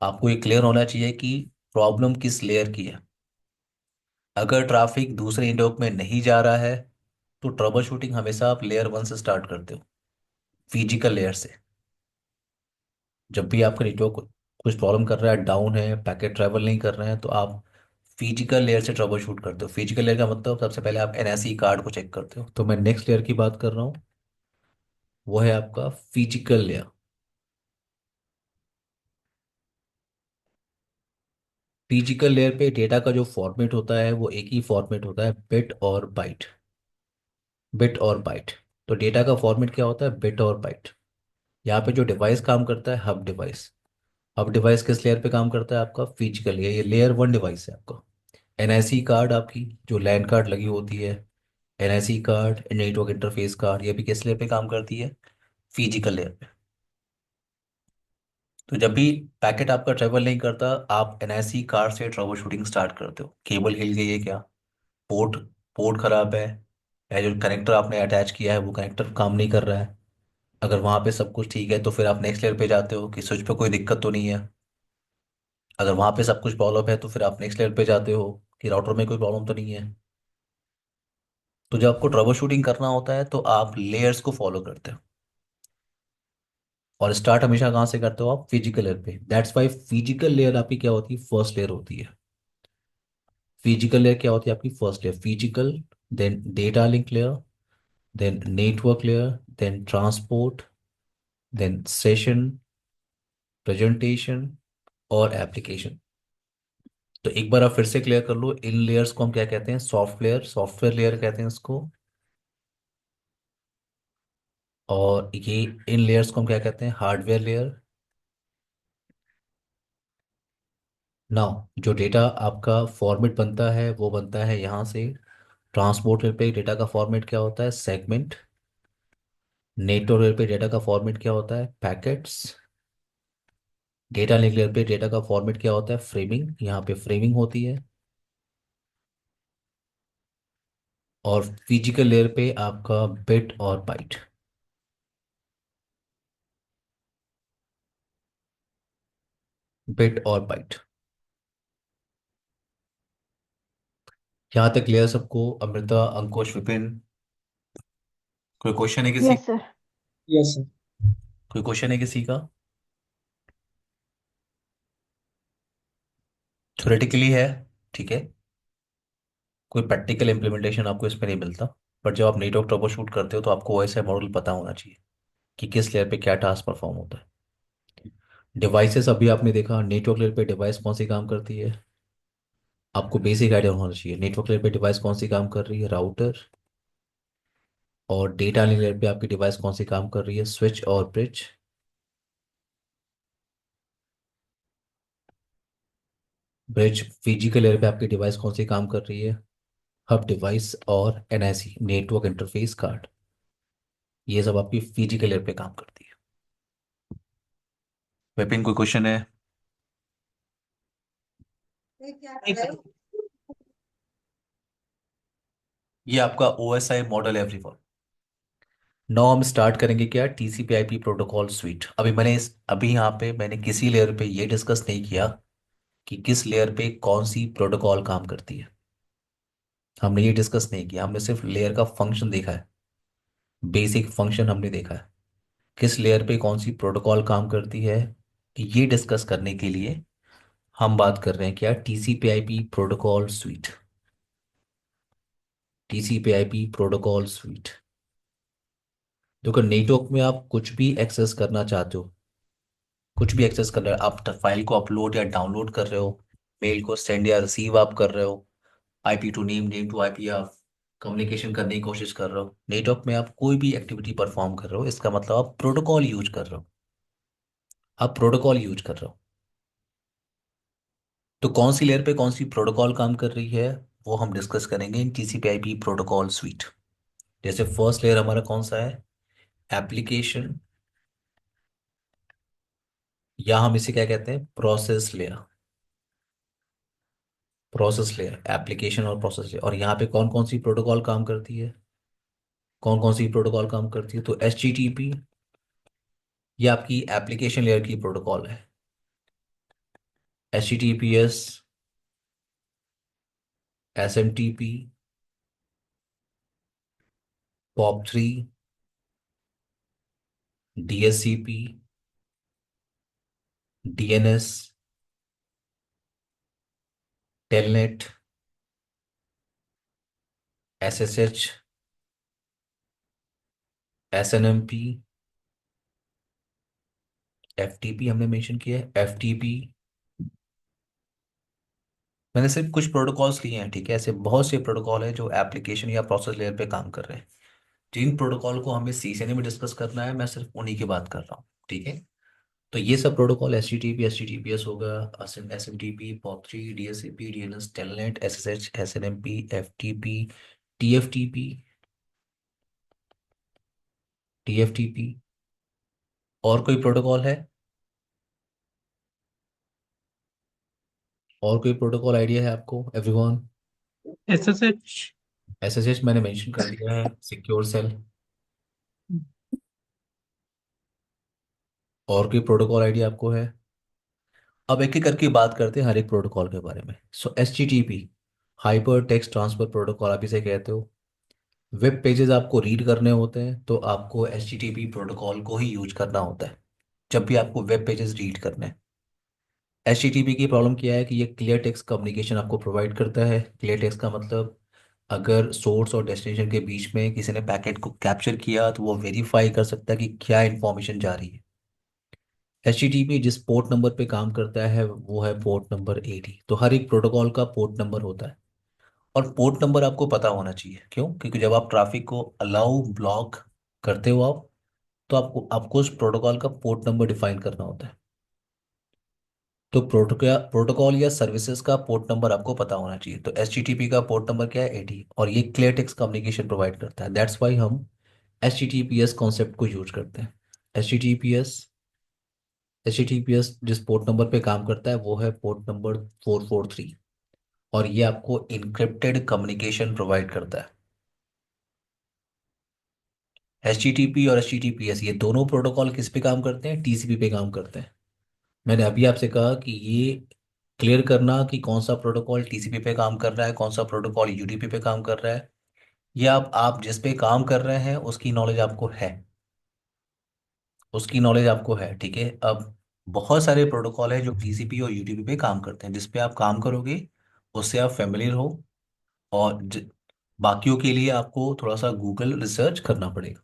आपको ये क्लियर होना चाहिए कि प्रॉब्लम किस लेयर की है। अगर ट्रैफिक दूसरे नेटवर्क में नहीं जा रहा है, तो ट्रबल शूटिंग हमेशा आप लेयर वन से स्टार्ट करते हो, फिजिकल लेयर से। जब भी आपका नेटवर्क कुछ प्रॉब्लम कर रहा है, डाउन है, पैकेट ट्रैवल नहीं कर रहे हैं, तो आप फिजिकल लेयर से ट्रबल शूट करते हो। फिजिकल लेयर का मतलब सबसे पहले आप एनएसई कार्ड को चेक करते हो। तो मैं नेक्स्ट लेयर की बात कर रहा हूँ, वो है आपका फिजिकल लेयर। फिजिकल लेयर पे डेटा का जो फॉर्मेट होता है वो एक ही फॉर्मेट होता है, बिट और बाइट। बिट और बाइट। तो डेटा का फॉर्मेट क्या होता है? बिट और बाइट। यहाँ पे जो डिवाइस काम करता है, हब डिवाइस। हब डिवाइस किस लेयर पे काम करता है आपका? फिजिकल। ये लेयर वन डिवाइस है आपका। एनआईसी कार्ड आपकी जो लैन कार्ड लगी होती है, NIC card, network interface card, ये भी किस लेयर पे काम करती है? फिजिकल लेयर पे। तो जब भी पैकेट आपका ट्रेवल नहीं करता, आप एनआईसी कार्ड से ट्रबल शूटिंग स्टार्ट करते हो। केबल हिल गई है क्या? पोर्ट पोर्ट खराब है, या जो कनेक्टर आपने अटैच किया है वो कनेक्टर काम नहीं कर रहा है। अगर वहां पे सब कुछ ठीक है, तो फिर आप नेक्स्ट लेयर पे जाते हो कि स्विच पे कोई दिक्कत तो नहीं है। अगर वहां पे सब कुछ प्रॉब्लम है, तो फिर आप नेक्स्ट लेयर पे जाते हो कि राउटर में कोई प्रॉब्लम तो नहीं है। तो जब आपको ट्रबल शूटिंग करना होता है, तो आप लेयर्स को फॉलो करते हो। और स्टार्ट हमेशा कहाँ से करते हो? आप फिजिकल लेयर पे। दैट्स वाई फिजिकल लेयर आपकी क्या होती है? फर्स्ट लेयर होती है। फिजिकल लेयर क्या होती है आपकी? First layer. Physical, then data link layer, then network layer, then transport, then session, presentation, और एप्लीकेशन। तो एक बार आप फिर से क्लियर कर लो, इन लेयर्स को हम क्या कहते हैं? सॉफ्टवेयर, सॉफ्टवेयर लेयर कहते हैं इसको। और ये इन लेयर्स को हम क्या कहते हैं? Hardware layer. नाउ जो डेटा आपका फॉर्मेट बनता है, वो बनता है यहाँ से। ट्रांसपोर्ट लेयर पे डेटा का फॉर्मेट क्या होता है? सेगमेंट। नेटवर्क लेयर पे डेटा का फॉर्मेट क्या होता है? पैकेट्स। डेटा लिंक लेयर पे डेटा का फॉर्मेट क्या होता है? फ्रेमिंग। यहाँ पे फ्रेमिंग होती है। और फिजिकल लेयर पे आपका बिट और बाइट। बिट और बाइट। यहाँ तक क्लियर सबको? अमृता, अंकुश, विपिन, कोई क्वेश्चन है किसी? Yes sir. Yes sir. कोई क्वेश्चन है किसी का? थ्योरेटिकली है, ठीक है। कोई प्रैक्टिकल इम्प्लीमेंटेशन आपको इसमें नहीं मिलता। पर जब आप नेटवर्क ट्रबल शूट करते हो, तो आपको वैसे मॉडल पता होना चाहिए कि किस लेयर पे क्या टास्क परफॉर्म होता है। डिवाइसेस अभी आपने देखा, नेटवर्क लेयर पे डिवाइस कौन सी काम करती है, आपको बेसिक आइडिया होना चाहिए। नेटवर्क लेयर पे डिवाइस कौन सी काम कर रही है? राउटर। और डेटा लेयर पे आपकी डिवाइस कौन सी काम कर रही है? स्विच और ब्रिज। ब्रिज फिजिकल लेयर पे आपकी डिवाइस कौन सी काम कर रही है? हब डिवाइस और एनआईसी नेटवर्क इंटरफेस कार्ड, ये सब आपकी फिजिकल लेयर पे काम करती है। विपिन, कोई क्वेश्चन है? नहीं सर। ये आपका ओएसआई मॉडल है एवरीवन। नाउ हम स्टार्ट करेंगे क्या, टीसीपी आईपी प्रोटोकॉल स्वीट। अभी यहाँ पे मैंने किसी लेयर पे ये डिस्कस नहीं किया कि किस लेयर पे कौन सी प्रोटोकॉल काम करती है। हमने ये डिस्कस नहीं किया, हमने सिर्फ लेयर का फंक्शन देखा है, बेसिक फंक्शन हमने देखा है। किस लेयर पे कौन सी प्रोटोकॉल काम करती है, ये डिस्कस करने के लिए हम बात कर रहे हैं क्या, TCP IP protocol sweet. TCP IP protocol sweet. देखो नेटवर्क में आप कुछ भी एक्सेस करना चाहते हो, कुछ भी एक्सेस कर रहे हो आप, फाइल को अपलोड या डाउनलोड कर रहे हो, मेल को सेंड या रिसीव आप कर रहे हो, IP to name, name to IP आप कम्युनिकेशन करने की कोशिश कर रहे हो, नेटवर्क में आप कोई भी एक्टिविटी परफॉर्म कर रहे हो, इसका मतलब आप प्रोटोकॉल यूज कर रहे हो। आप प्रोटोकॉल यूज कर रहे हो। तो कौन सी लेयर पे कौन सी प्रोटोकॉल काम कर रही है, वो हम डिस्कस करेंगे इन टीसीपी आईपी प्रोटोकॉल स्वीट। जैसे फर्स्ट लेयर हमारा कौन सा है, एप्लीकेशन, या हम इसे क्या कहते हैं, process layer. Process layer, application और प्रोसेस लेयर। और यहाँ पे कौन कौन सी प्रोटोकॉल काम करती है, कौन कौन सी प्रोटोकॉल काम करती है, तो HTTP, ये आपकी एप्लीकेशन लेयर की प्रोटोकॉल है। HTTPS, SMTP, POP3, DSCP, DNS, telnet, SSH, SNMP, FTP हमने मेंशन किया है, FTP। मैंने सिर्फ कुछ प्रोटोकॉल्स लिए हैं, ठीक है, ऐसे बहुत से प्रोटोकॉल है जो एप्लीकेशन या प्रोसेस लेयर पे काम कर रहे हैं। जिन प्रोटोकॉल को हमें सीसीएनए में डिस्कस करना है, मैं सिर्फ उन्हीं की बात कर रहा हूँ, ठीक है। तो ये सब प्रोटोकॉल, HTTP, HTTPS होगा, SMTP, POP3, DSCP, DNS, telnet, SSH, SNMP, FTP, TFTP, TFTP। और कोई प्रोटोकॉल है, और कोई प्रोटोकॉल आइडिया है आपको एवरीवन? SSH। SSH मैंने मेंशन कर दिया है, सिक्योर सेल। और कोई प्रोटोकॉल आइडिया आपको है? अब एक एक करके बात करते हैं हर एक प्रोटोकॉल के बारे में। सो HTTP, hyper text transfer protocol आप इसे कहते हो। वेब पेजेस आपको रीड करने होते हैं तो आपको HTTP प्रोटोकॉल को ही यूज करना होता है, जब भी आपको वेब पेजेस रीड करने हैं। HTTP की प्रॉब्लम क्या है कि ये क्लियर टेक्स्ट कम्युनिकेशन आपको प्रोवाइड करता है। क्लियर टेक्स्ट का मतलब, अगर सोर्स और डेस्टिनेशन के बीच में किसी ने पैकेट को कैप्चर किया तो वो वेरीफाई कर सकता है कि क्या इंफॉर्मेशन जा रही है। HTTP जिस पोर्ट नंबर पे काम करता है वो है पोर्ट नंबर 80। तो हर एक प्रोटोकॉल का पोर्ट नंबर होता है, और पोर्ट नंबर आपको पता होना चाहिए। क्यों? क्योंकि जब आप ट्रैफिक को अलाउ ब्लॉक करते हो आप, तो आपको आपको उस प्रोटोकॉल का पोर्ट नंबर डिफाइन करना होता है। तो प्रोटोकॉल या सर्विसेज का पोर्ट नंबर आपको पता होना चाहिए। तो HTTP का पोर्ट नंबर क्या है, 80, और ये क्लियर टेक्स्ट कम्युनिकेशन प्रोवाइड करता है। दैट्स वाई हम HTTPS कॉन्सेप्ट को यूज करते हैं। H T T P S HTTPS जिस पोर्ट नंबर पे काम करता है वो है पोर्ट नंबर 443, और ये आपको इनक्रिप्टेड कम्युनिकेशन प्रोवाइड करता है। HTTP और HTTPS ये दोनों प्रोटोकॉल किस पे काम करते हैं, TCP पे काम करते हैं। मैंने अभी आपसे कहा कि ये क्लियर करना कि कौन सा प्रोटोकॉल TCP पे काम कर रहा है, कौन सा प्रोटोकॉल UDP पे काम कर रहा है, ये आप जिस पे काम कर रहे हैं उसकी नॉलेज आपको है, उसकी नॉलेज आपको है, ठीक है। अब बहुत सारे प्रोटोकॉल है जो TCP और UDP पे काम करते हैं, जिस पे आप काम करोगे उससे आप फेमिलियर हो, और बाकियों के लिए आपको थोड़ा सा गूगल रिसर्च करना पड़ेगा।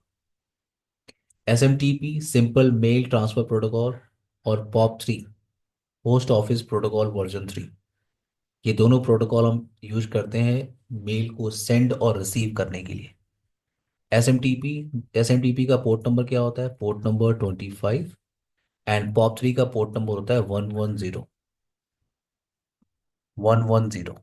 SMTP simple mail transfer protocol, और POP3 post office protocol version 3, ये दोनों प्रोटोकॉल हम यूज करते हैं मेल को सेंड और रिसीव करने के लिए। SMTP, SMTP का पोर्ट नंबर क्या होता है, पोर्ट नंबर 25, एंड POP3 का पोर्ट नंबर होता है 110, 110।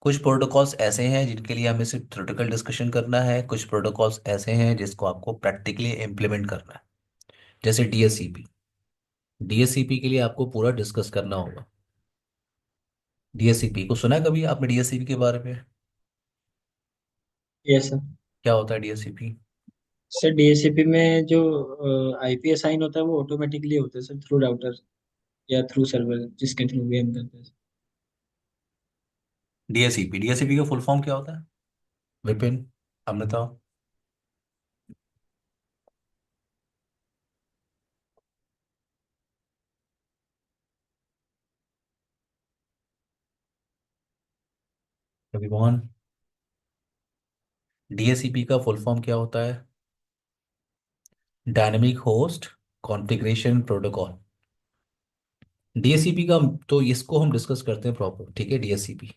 कुछ प्रोटोकॉल्स ऐसे हैं जिनके लिए हमें सिर्फ थ्योरेटिकल डिस्कशन करना है, कुछ प्रोटोकॉल्स ऐसे हैं जिसको आपको प्रैक्टिकली इम्प्लीमेंट करना है। जैसे डीएससीपी। डीएससीपी के लिए आपको पूरा डिस्कस करना होगा। डीएससीपी को सुना है कभी आपने डीएससीपी के बारे में? Yes sir. क्या होता है डीएससीपी? सर डीएससीपी में जो आईपी असाइन होता है वो ऑटोमेटिकली होता है सर, थ्रू राउटर या थ्रू सर्वर, जिसके थ्रू भी हम करते हैं। डीएससीपी डीएससीपी का फुल फॉर्म क्या होता है? विपिन, अमृता। रविमोहन, डीएससीपी का फुल फॉर्म क्या होता है? Dynamic host configuration protocol. DSCP का तो इसको हम डिस्कस करते हैं प्रॉपर, ठीक है। डीएससीपी,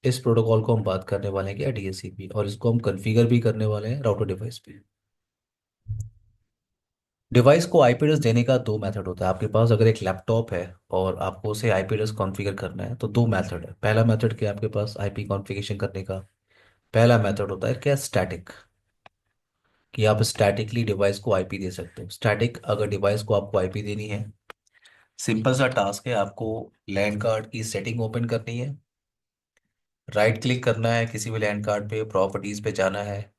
इस प्रोटोकॉल को हम बात करने वाले हैं क्या, डीएससीपी, और इसको हम कॉन्फ़िगर भी करने वाले हैं राउटर डिवाइस पे। डिवाइस को आईपी एड्रेस देने का दो मेथड होता है आपके पास। अगर एक लैपटॉप है और आपको उसे आईपी एड्रेस कॉन्फ़िगर करना है तो दो मेथड है। पहला मेथड क्या है आपके पास आईपी कॉन्फ़िगरेशन करने का? पहला मेथड होता है क्या, स्टैटिक, कि आप स्टैटिकली डिवाइस को आईपी दे सकते हो। स्टैटिक अगर डिवाइस को आपको आईपी देनी है, सिंपल सा टास्क है, आपको लैंड कार्ड की सेटिंग ओपन करनी है, राइट क्लिक करना है किसी भी लैंड कार्ड पे, प्रॉपर्टीज पे जाना है,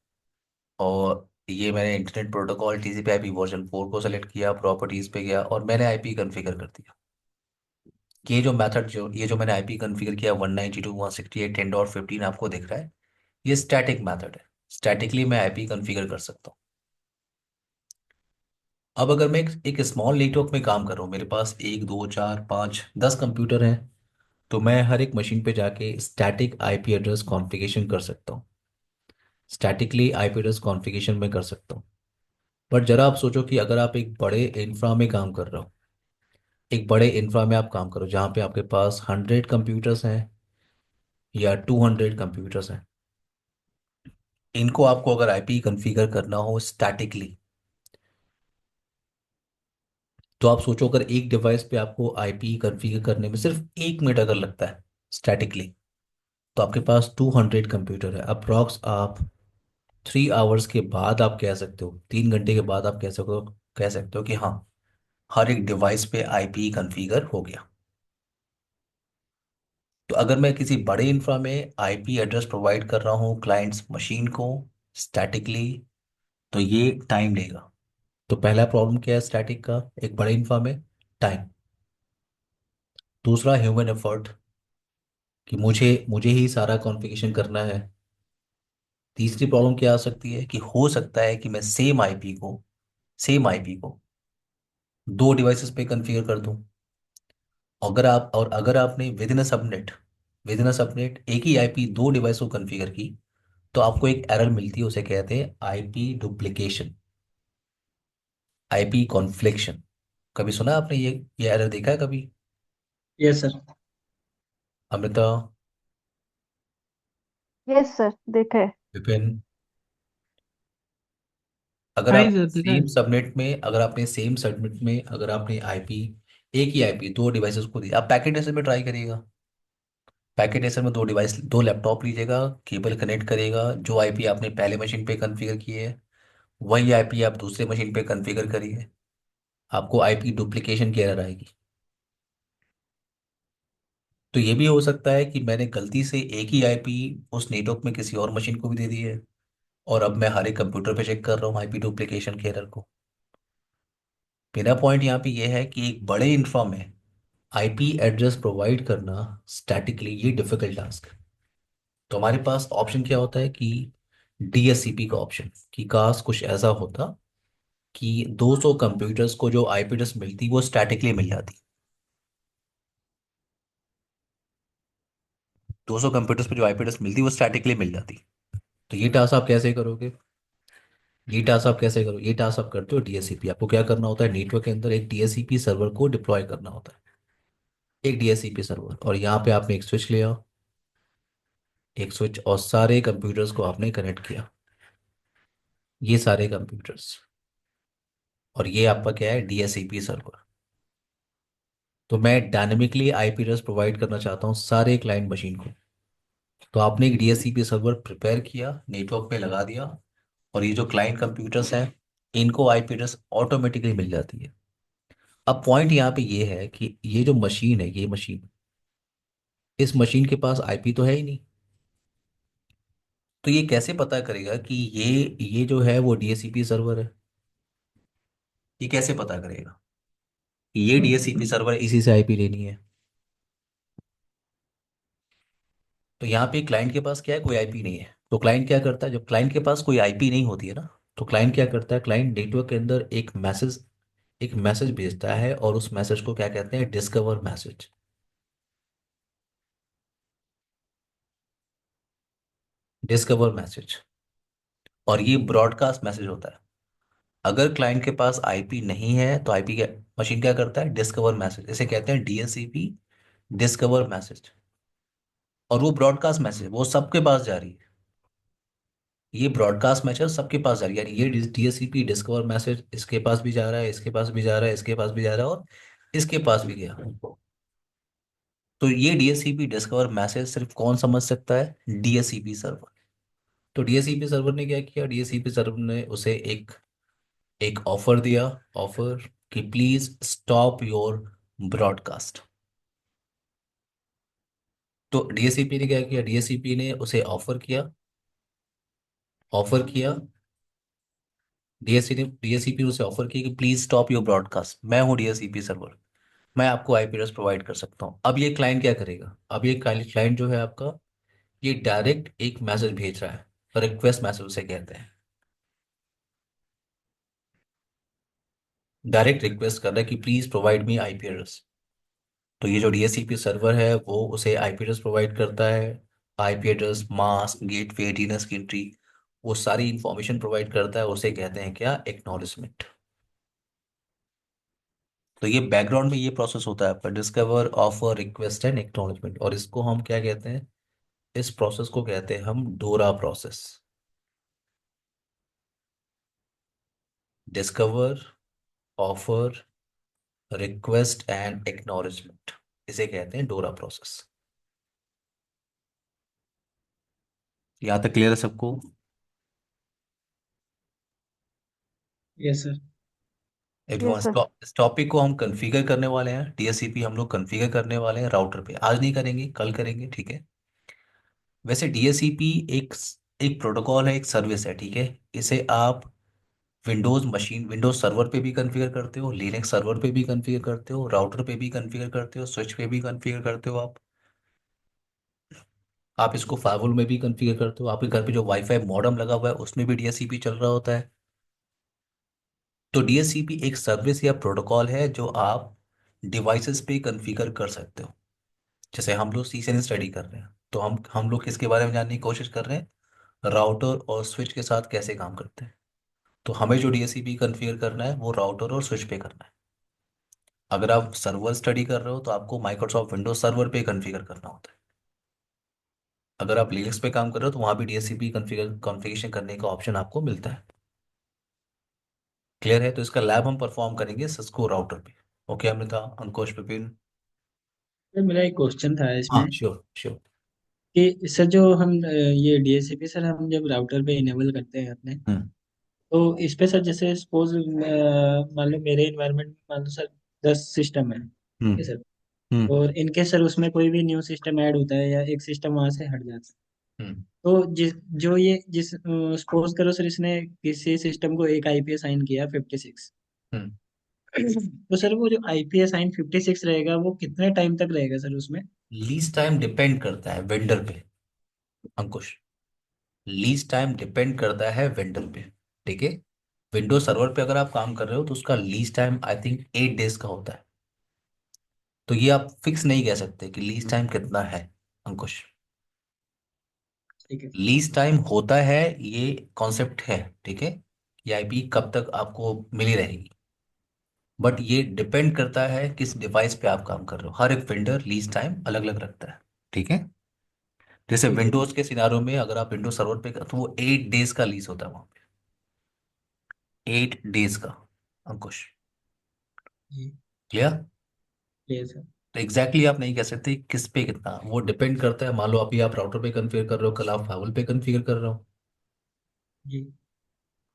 और ये मैंने internet protocol TCP IP version 4 को सेलेक्ट किया, प्रॉपर्टीज पे गया और मैंने आईपी कॉन्फ़िगर कर दिया। ये जो मैंने आईपी कॉन्फ़िगर किया 192.168.10.15 आपको दिख रहा है, ये स्टैटिक मेथड है। स्टैटिकली मैं आईपी कॉन्फ़िगर कर सकता हूँ। अब अगर मैं एक स्मॉल नेटवर्क में काम कर रहा हूँ, मेरे पास एक दो चार पाँच 10 कंप्यूटर हैं, तो मैं हर एक मशीन पे जाके स्टैटिक आईपी एड्रेस कॉन्फ़िगरेशन कर सकता हूँ। स्टैटिकली आईपी एड्रेस कॉन्फ़िगरेशन में कर सकता हूँ। बट जरा आप सोचो कि अगर आप एक बड़े इंफ्रा में काम कर रहे हो, एक बड़े इंफ्रा में आप काम करो जहाँ पे आपके पास 100 कंप्यूटर्स हैं या 200 कंप्यूटर्स हैं, इनको आपको अगर आईपी कॉन्फ़िगर करना हो स्टैटिकली, तो आप सोचो अगर एक डिवाइस पे आपको आईपी कॉन्फ़िगर करने में सिर्फ 1 मिनट अगर लगता है स्टैटिकली, तो आपके पास 200 कंप्यूटर है। अप्रॉक्स आप 3 आवर्स के बाद आप कह सकते हो, 3 घंटे के बाद आप कह सकते हो कि हाँ, हर एक डिवाइस पे आईपी कॉन्फ़िगर हो गया। तो अगर मैं किसी बड़े इंफ्रा में आईपी एड्रेस प्रोवाइड कर रहा हूँ क्लाइंट्स मशीन को स्टैटिकली, तो ये टाइम लेगा। तो पहला प्रॉब्लम क्या है स्टैटिक का एक बड़े इंफ्रा में? टाइम। दूसरा ह्यूमन एफर्ट, कि मुझे मुझे ही सारा कॉन्फ़िगरेशन करना है। तीसरी प्रॉब्लम क्या आ सकती है कि हो सकता है कि मैं सेम आईपी को दो डिवाइसेस पे कॉन्फ़िगर कर दूं। अगर आपने विद इन अ सबनेट एक ही आईपी दो डिवाइस को कॉन्फ़िगर की, तो आपको एक एरर मिलती है, उसे कहते हैं आईपी डुप्लीकेशन, आईपी कॉन्फ्लिक्शन। कभी सुना आपने ये एरर देखा है कभी? Yes sir. Amrita, yes sir, देखा है। विपिन, अगर हाँ आप जी सर, देखा है। सेम सबनेट में अगर आपने आईपी एक ही आईपी दो डिवाइसेस को दी, आप पैकेट ऐसे में ट्राई करिएगा। पैकेट ऐसे में दो लैपटॉप लीजिएगा, केबल कनेक्ट करिएगा, जो आईपी आपने पहले मशीन पे कॉन्फ़िगर किए है वही आईपी आप दूसरे मशीन पे कॉन्फ़िगर करिए, आपको आईपी डुप्लीकेशन की एरर आएगी। तो ये भी हो सकता है कि मैंने गलती से एक ही आईपी उस नेटवर्क में किसी और मशीन को भी दे दी है, और अब मैं हर एक कंप्यूटर पे चेक कर रहा हूँ आईपी डुप्लीकेशन के एरर को। मेरा पॉइंट यहाँ पे ये है कि एक बड़े इंफ्रा में आईपी एड्रेस प्रोवाइड करना स्टैटिकली ये डिफिकल्ट टास्क है। तो हमारे पास ऑप्शन क्या होता है कि डीएससीपी का ऑप्शन, कि काश कुछ ऐसा होता कि 200 कंप्यूटर्स को जो आईपी एड्रेस मिलती वो स्टैटिकली मिल जाती। 200 कंप्यूटर्स पे जो आईपी एड्रेस मिलती वो स्टैटिकली मिल जाती। तो ये टास्क आप करते हो डीएससीपी। आपको क्या करना होता है, नेटवर्क के अंदर एक डीएससीपी सर्वर को डिप्लॉय करना होता है, एक डीएससीपी सर्वर, और यहाँ पे आपने एक स्विच लिया, एक स्विच, और सारे कंप्यूटर्स को आपने कनेक्ट किया, ये सारे कंप्यूटर्स, और ये आपका क्या है, डीएससीपी सर्वर। तो मैं डायनेमिकली आईपी एड्रेस प्रोवाइड करना चाहता हूँ सारे क्लाइंट मशीन को, तो आपने एक डीएचसीपी सर्वर प्रिपेयर किया, नेटवर्क पे लगा दिया, और ये जो क्लाइंट कंप्यूटर्स हैं, इनको आईपी एड्रेस ऑटोमेटिकली मिल जाती है। अब पॉइंट यहाँ पे ये है कि ये जो मशीन है, ये मशीन, इस मशीन के पास आईपी तो है ही नहीं। तो ये कैसे पता करेगा कि ये जो है वो डीएचसीपी सर्वर है? ये कैसे पता करेगा कि ये डीएचसीपी सर्वर है, इसी से आईपी लेनी है? तो यहाँ पे क्लाइंट के पास क्या है, कोई आईपी नहीं है। तो क्लाइंट क्या करता है, जब क्लाइंट के पास कोई आईपी नहीं होती है ना, तो क्लाइंट क्या करता है, क्लाइंट नेटवर्क के अंदर एक मैसेज भेजता है, और उस मैसेज को क्या कहते हैं, डिस्कवर मैसेज। Discover message. और ये ब्रॉडकास्ट मैसेज होता है। अगर क्लाइंट के पास आईपी नहीं है तो आईपी क्या, मशीन क्या करता है, डिस्कवर मैसेज, इसे कहते हैं डीएचसीपी डिस्कवर मैसेज। और वो ब्रॉडकास्ट मैसेज वो सबके पास जा रही है। ये ब्रॉडकास्ट मैसेज सबके पास जा रही है, यानी ये डीएचसीपी डिस्कवर मैसेज इसके पास भी जा रहा है, इसके पास भी जा रहा है, इसके पास भी जा रहा है, और इसके पास भी गया। तो ये डीएचसीपी डिस्कवर मैसेज सिर्फ कौन समझ सकता है, डीएचसीपी सर्वर। तो डीएचसीपी सर्वर ने क्या किया, डीएचसीपी सर्वर ने उसे एक एक ऑफर दिया, ऑफर कि प्लीज स्टॉप योर ब्रॉडकास्ट। तो डीएचसीपी ने क्या किया, डीएचसीपी ने उसे ऑफर किया। डीएचसीपी ने उसे ऑफर किया कि प्लीज स्टॉप योर ब्रॉडकास्ट, मैं हूँ डीएचसीपी सर्वर, मैं आपको आईपी एड्रेस प्रोवाइड कर सकता हूँ। अब ये क्लाइंट क्या करेगा, अब ये क्लाइंट जो है आपका, ये डायरेक्ट एक मैसेज भेज रहा है, रिक्वेस्ट मैसेज उसे कहते हैं। डायरेक्ट रिक्वेस्ट कर रहा है कि please provide me IP address. तो ये जो डीएचसीपी सर्वर है वो उसे आईपी एड्रेस प्रोवाइड करता है। IP address, mask, gateway, DNS की एंट्री, वो सारी इंफॉर्मेशन प्रोवाइड करता है, उसे कहते हैं क्या, एक्नॉलेजमेंट। तो ये बैकग्राउंड में ये प्रोसेस होता है आपका, discover, offer, request and acknowledgement, और इसको हम क्या कहते हैं, इस प्रोसेस को कहते हैं हम डोरा process. Discover, offer, request and acknowledgement, इसे कहते हैं डोरा प्रोसेस। यहाँ तक क्लियर है सबको? Yes sir. Yes advance sir. इस टॉपिक को हम कॉन्फ़िगर करने वाले हैं, डीएचसीपी हम लोग कॉन्फ़िगर करने वाले हैं राउटर पे, आज नहीं करेंगे, कल करेंगे, ठीक है? वैसे डीएचसीपी एक एक प्रोटोकॉल है, एक सर्विस है, ठीक है? इसे आप विंडोज सर्वर पे भी कॉन्फ़िगर करते हो, लिनक्स सर्वर पे भी कॉन्फ़िगर करते हो, राउटर पे भी कॉन्फ़िगर करते हो, स्विच पे भी कॉन्फ़िगर करते हो। आप इसको फायरवॉल में भी कॉन्फ़िगर करते हो, आपके घर पे जो वाईफाई मॉडेम लगा हुआ है उसमें भी डीएचसीपी चल रहा होता है। तो डीएचसीपी एक सर्विस या प्रोटोकॉल है जो आप डिवाइसेस पे कॉन्फ़िगर कर सकते हो। जैसे हम लोग सीसेन स्टडी कर रहे हैं, तो हम लोग किसके बारे में जानने की कोशिश कर रहे हैं, राउटर और स्विच के साथ कैसे काम करते हैं। तो हमें जो डीएचसीपी कॉन्फ़िगर करना है वो राउटर और स्विच पे करना है। अगर आप सर्वर स्टडी कर रहे हो तो आपको माइक्रोसॉफ्ट विंडोज सर्वर पे कॉन्फ़िगर करना होता है। अगर आप लिनक्स पे काम कर रहे हो तो वहाँ भी डीएचसीपी कॉन्फ़िगरेशन करने का ऑप्शन आपको मिलता है। क्लियर है? तो इसका लैब हम परफॉर्म करेंगे सिस्को राउटर पे। ओके अमृता, अंकुश, विपिन। सर मेरा एक क्वेश्चन था इसमें हाँ, श्योर श्योर। कि सर जो हम ये डीएचसीपी सर हम जब राउटर पे इनेबल करते हैं अपने, हम्म। तो इस पे सर जैसे सपोज मान लो मेरे इन्वायरमेंट में मान लो सर 10 सिस्टम है, ठीक है हम्म। सर। हम्म। और इनके सर उसमें कोई भी न्यू सिस्टम ऐड होता है या एक सिस्टम वहां से हट जाता है, हम्म। तो जिस सपोज करो सर इसने किसी सिस्टम को एक आईपी असाइन किया 56, हम्म। तो सर वो जो आईपी असाइन 56 रहेगा वो कितने टाइम तक रहेगा सर उसमें? लीज टाइम डिपेंड करता है वेंडर पे, अंकुश। लीज टाइम डिपेंड करता है वेंडर पे, ठीक है? विंडोज सर्वर पे अगर आप काम कर रहे हो तो उसका lease time I think 8 days का होता है। तो ये आप फिक्स नहीं कह सकते कि लीज टाइम कितना है, अंकुश। ठीक है। लीज टाइम होता है, ये कॉन्सेप्ट है, ठीक है? ये आईपी कब तक आपको मिली रहेगी, बट ये डिपेंड करता है किस डिवाइस पे आप काम कर रहे हो। हर एक वेंडर लीज टाइम अलग अलग रखता है, ठीक है? जैसे ठीक है। विंडोज के सिनारों में अगर आप विंडोज सर्वर पे तो वो 8 डेज का लीज होता है वहां पे, 8 डेज का, अंकुश। जी। क्लियर? ठीक है सर। तो एग्जैक्टली आप नहीं कह सकते किस पे कितना, वो डिपेंड करता है। मान लो अभी आप राउटर पे कॉन्फ़िगर कर रहे हो, कल आप फाइवल पे कॉन्फ़िगर कर रहे हो, जी।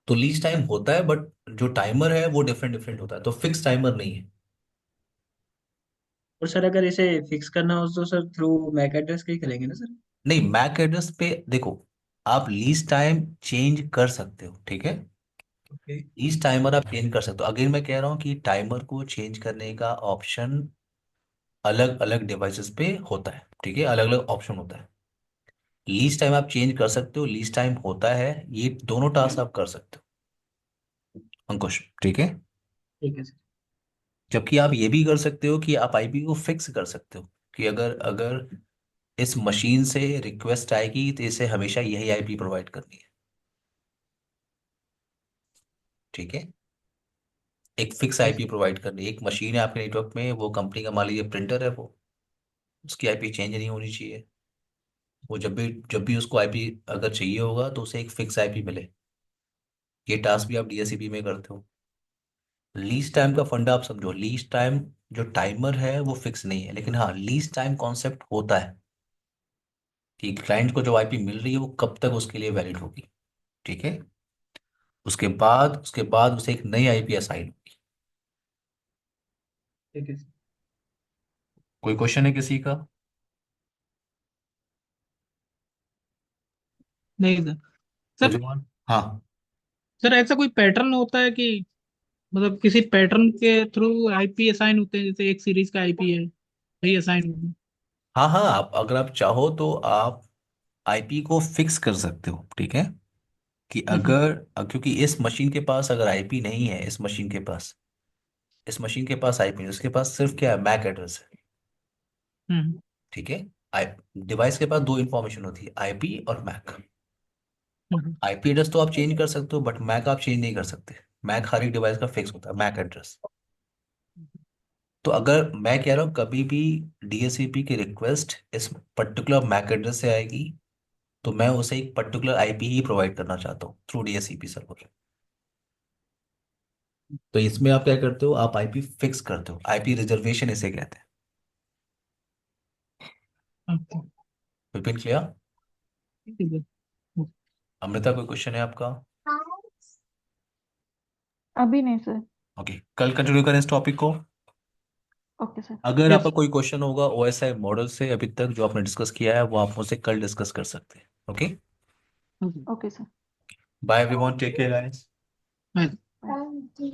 तो लीज टाइम होता है, बट जो टाइमर है वो डिफरेंट डिफरेंट होता है, तो फिक्स टाइमर नहीं है। और सर अगर इसे फिक्स करना हो तो सर थ्रू मैक एड्रेस का ही करेंगे ना सर? नहीं, मैक एड्रेस पे देखो, आप लीज टाइम चेंज कर सकते हो, ठीक है। ओके। लीज टाइमर आप चेंज कर सकते हो। अगेन मैं कह रहा हूँ कि टाइमर को चेंज करने का ऑप्शन अलग अलग डिवाइसेस पे होता है, ठीक है, अलग अलग ऑप्शन होता है। लीज टाइम आप चेंज कर सकते हो, लीज टाइम होता है, ये दोनों टास्क आप कर सकते हो अंकुश, ठीक है। ठीक है सर। जबकि आप ये भी कर सकते हो कि आप आईपी को फिक्स कर सकते हो, कि अगर अगर इस मशीन से रिक्वेस्ट आएगी तो इसे हमेशा यही आईपी प्रोवाइड करनी है, ठीक है। एक फिक्स यस। आईपी प्रोवाइड करनी है। एक मशीन है आपके नेटवर्क में, वो कंपनी का मान लीजिए प्रिंटर है, वो उसकी आईपी चेंज नहीं होनी चाहिए। वो जब भी उसको आईपी अगर चाहिए होगा तो उसे एक फिक्स आईपी मिले। ये टास्क भी आप डीएससीपी में करते हो। लीज टाइम का फंडा आप समझो, लीज टाइम जो टाइमर है वो फिक्स नहीं है, लेकिन हाँ लीज टाइम कॉन्सेप्ट होता है कि क्लाइंट को जो आईपी मिल रही है वो कब तक उसके लिए वैलिड होगी, ठीक है। उसके बाद उसे एक नई आईपी असाइन होगी। ठीक है सर। कोई क्वेश्चन है किसी का? नहीं सर। सर, नौजवान, हाँ। सर ऐसा कोई पैटर्न होता है कि मतलब किसी पैटर्न के थ्रू आईपी असाइन होते हैं, जैसे एक सीरीज का आईपी है वही असाइन होते हैं? हाँ हाँ, आप अगर आप चाहो तो आप आईपी को फिक्स कर सकते हो, ठीक है। कि हम्म। क्योंकि इस मशीन के पास अगर आईपी नहीं है, इस मशीन के पास आईपी नहीं, उसके पास सिर्फ क्या है, मैक एड्रेस है, हम्म। ठीक है। आई डिवाइस के पास दो इंफॉर्मेशन होती है, आईपी और मैक। हम्म। आईपी एड्रेस तो आप चेंज कर सकते हो, बट मैक आप चेंज नहीं कर सकते। मैक हर एक डिवाइस का फिक्स होता है, मैक एड्रेस। तो अगर मैं कह रहा हूँ कभी भी डीएससीपी की रिक्वेस्ट इस पर्टिकुलर मैक एड्रेस से आएगी, तो मैं उसे एक पर्टिकुलर आईपी ही प्रोवाइड करना चाहता हूँ थ्रू डीएससीपी सर्वर। तो इसमें आप क्या करते हो, आप आईपी फिक्स करते हो, आईपी रिजर्वेशन इसे कहते हैं। अच्छा, विपिन, क्लियर? ठीक है सर। अमृता, कोई क्वेश्चन है आपका? अभी नहीं सर। ओके, कल कंटिन्यू करें इस टॉपिक को। Okay sir. अगर आपका यस। कोई क्वेश्चन होगा ओएसआई मॉडल से अभी तक जो आपने डिस्कस किया है, वो आप मुझसे कल डिस्कस कर सकते हैं। Okay, okay sir. Bye everyone, take care guys. Bye. Bye.